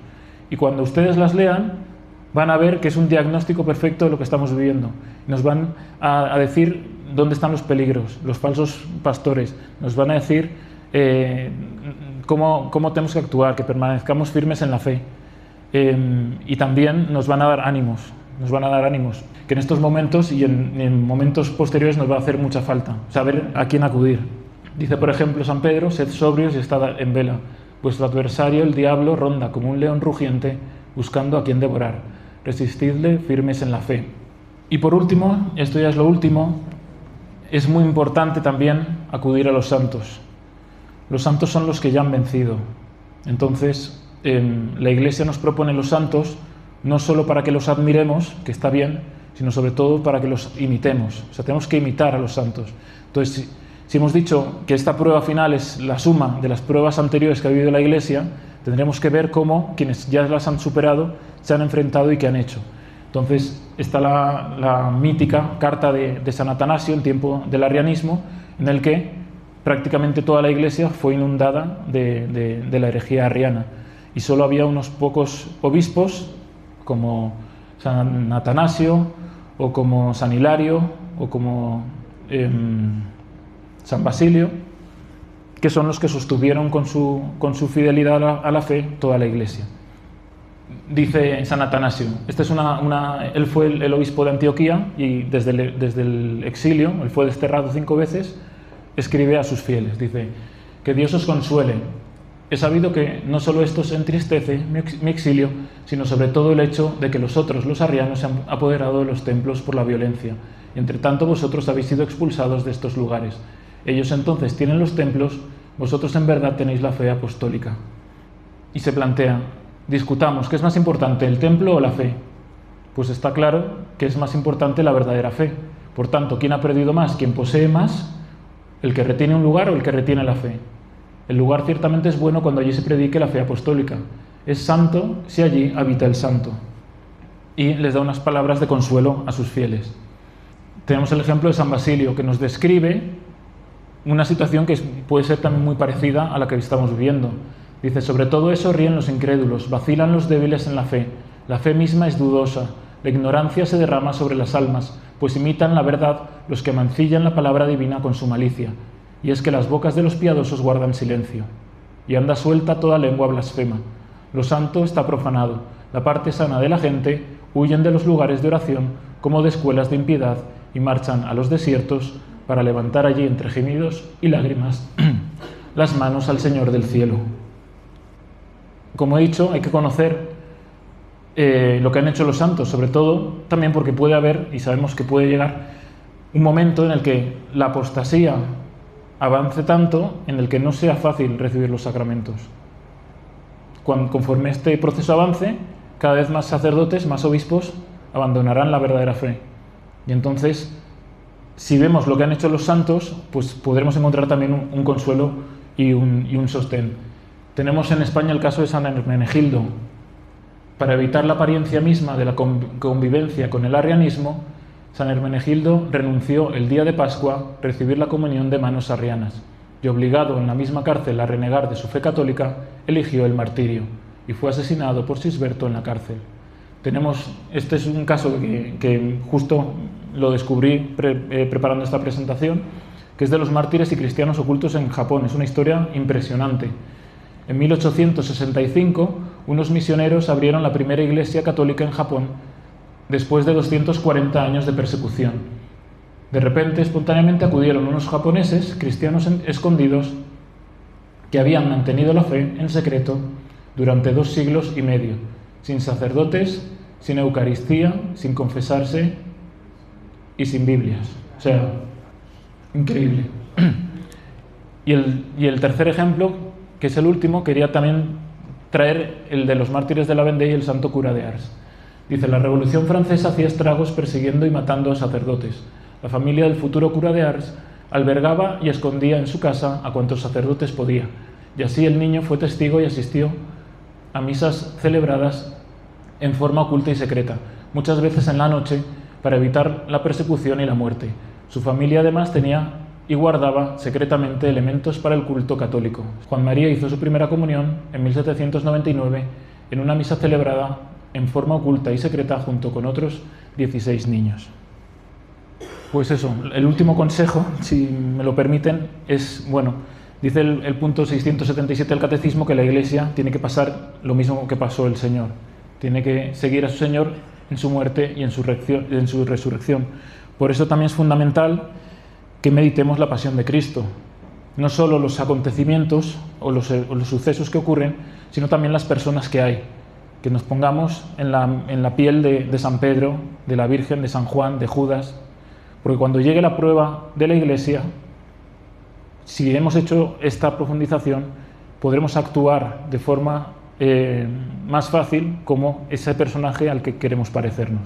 Y cuando ustedes las lean, van a ver que es un diagnóstico perfecto de lo que estamos viviendo. Nos van a decir dónde están los peligros, los falsos pastores. Nos van a decir cómo tenemos que actuar, que permanezcamos firmes en la fe. Y también nos van a dar ánimos. Que en estos momentos y en momentos posteriores nos va a hacer mucha falta, saber a quién acudir. Dice, por ejemplo, San Pedro: sed sobrios y estad en vela. Vuestro adversario, el diablo, ronda como un león rugiente, buscando a quien devorar. Resistidle firmes en la fe. Y por último, esto ya es lo último, es muy importante también acudir a los santos. Los santos son los que ya han vencido. Entonces, la Iglesia nos propone los santos no solo para que los admiremos, que está bien, sino sobre todo para que los imitemos. O sea, tenemos que imitar a los santos. Entonces, si hemos dicho que esta prueba final es la suma de las pruebas anteriores que ha vivido la Iglesia, tendremos que ver cómo quienes ya las han superado se han enfrentado y qué han hecho. Entonces, está la mítica carta de San Atanasio en tiempo del arrianismo, en el que prácticamente toda la Iglesia fue inundada de la herejía arriana. Y solo había unos pocos obispos, como San Atanasio, o como San Hilario, o como San Basilio, que son los que sostuvieron con su fidelidad a la fe toda la Iglesia. Dice San Atanasio, él fue el obispo de Antioquía y desde el exilio, él fue desterrado 5 veces, escribe a sus fieles, dice: que Dios os consuele. He sabido que no solo esto os entristece, mi exilio, sino sobre todo el hecho de que los arrianos, se han apoderado de los templos por la violencia. Y entre tanto vosotros habéis sido expulsados de estos lugares. Ellos entonces tienen los templos, vosotros en verdad tenéis la fe apostólica. Y se plantea, discutamos, ¿qué es más importante, el templo o la fe? Pues está claro que es más importante la verdadera fe. Por tanto, ¿quién ha perdido más? ¿Quién posee más? ¿El que retiene un lugar o el que retiene la fe? El lugar ciertamente es bueno cuando allí se predique la fe apostólica. Es santo si allí habita el santo. Y les da unas palabras de consuelo a sus fieles. Tenemos el ejemplo de San Basilio, que nos describe una situación que puede ser también muy parecida a la que estamos viviendo. Dice: sobre todo eso ríen los incrédulos, vacilan los débiles en la fe misma es dudosa, la ignorancia se derrama sobre las almas, pues imitan la verdad los que mancillan la palabra divina con su malicia. Y es que las bocas de los piadosos guardan silencio, y anda suelta toda lengua blasfema. Lo santo está profanado, la parte sana de la gente huyen de los lugares de oración como de escuelas de impiedad y marchan a los desiertos para levantar allí entre gemidos y lágrimas las manos al Señor del cielo. Como he dicho, hay que conocer lo que han hecho los santos, sobre todo también porque puede haber, y sabemos que puede llegar, un momento en el que la apostasía avance tanto en el que no sea fácil recibir los sacramentos. Conforme este proceso avance, cada vez más sacerdotes, más obispos abandonarán la verdadera fe. Y entonces, si vemos lo que han hecho los santos, pues podremos encontrar también un consuelo y un sostén. Tenemos en España el caso de San Hermenegildo. Para evitar la apariencia misma de la convivencia con el arrianismo, San Hermenegildo renunció el día de Pascua a recibir la comunión de manos arrianas y, obligado en la misma cárcel a renegar de su fe católica, eligió el martirio y fue asesinado por Sisberto en la cárcel. Este es un caso que justo lo descubrí preparando esta presentación, que es de los mártires y cristianos ocultos en Japón. Es una historia impresionante. En 1865, unos misioneros abrieron la primera iglesia católica en Japón después de 240 años de persecución. De repente, espontáneamente acudieron unos japoneses, cristianos escondidos, que habían mantenido la fe en secreto durante 2 siglos y medio, sin sacerdotes, sin Eucaristía, sin confesarse y sin Biblias. O sea, increíble. Y el tercer ejemplo, que es el último, quería también traer el de los mártires de la Vendée y el santo cura de Ars. Dice: la Revolución Francesa hacía estragos persiguiendo y matando a sacerdotes. La familia del futuro cura de Ars albergaba y escondía en su casa a cuantos sacerdotes podía, y así el niño fue testigo y asistió a misas celebradas en forma oculta y secreta, muchas veces en la noche, para evitar la persecución y la muerte. Su familia además tenía y guardaba secretamente elementos para el culto católico. Juan María hizo su primera comunión en 1799 en una misa celebrada en forma oculta y secreta junto con otros 16 niños. Pues eso, el último consejo, si me lo permiten, es, bueno, dice el punto 677 del Catecismo que la Iglesia tiene que pasar lo mismo que pasó el Señor. Tiene que seguir a su Señor en su muerte y en su resurrección. Por eso también es fundamental que meditemos la pasión de Cristo. No solo los acontecimientos o los sucesos que ocurren, sino también las personas que hay. Que nos pongamos en la piel de San Pedro, de la Virgen, de San Juan, de Judas. Porque cuando llegue la prueba de la Iglesia, si hemos hecho esta profundización, podremos actuar de forma más fácil como ese personaje al que queremos parecernos.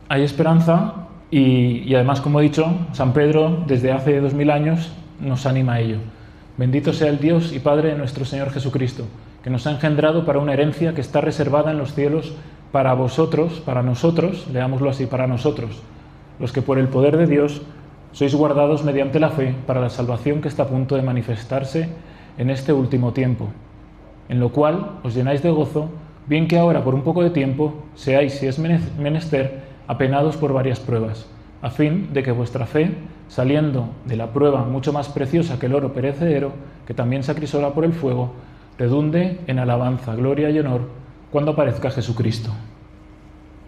Hay esperanza y además, como he dicho, San Pedro desde hace 2000 años nos anima a ello. Bendito sea el Dios y Padre de nuestro Señor Jesucristo, que nos ha engendrado para una herencia que está reservada en los cielos para vosotros, para nosotros, leámoslo así, para nosotros, los que por el poder de Dios sois guardados mediante la fe para la salvación que está a punto de manifestarse en este último tiempo, en lo cual os llenáis de gozo, bien que ahora por un poco de tiempo seáis, si es menester, apenados por varias pruebas, a fin de que vuestra fe, saliendo de la prueba mucho más preciosa que el oro perecedero, que también se acrisola por el fuego, redunde en alabanza, gloria y honor cuando aparezca Jesucristo.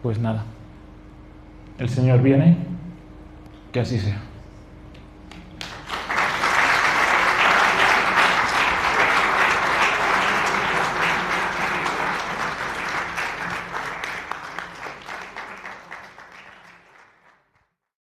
Pues nada, el Señor viene, que así sea.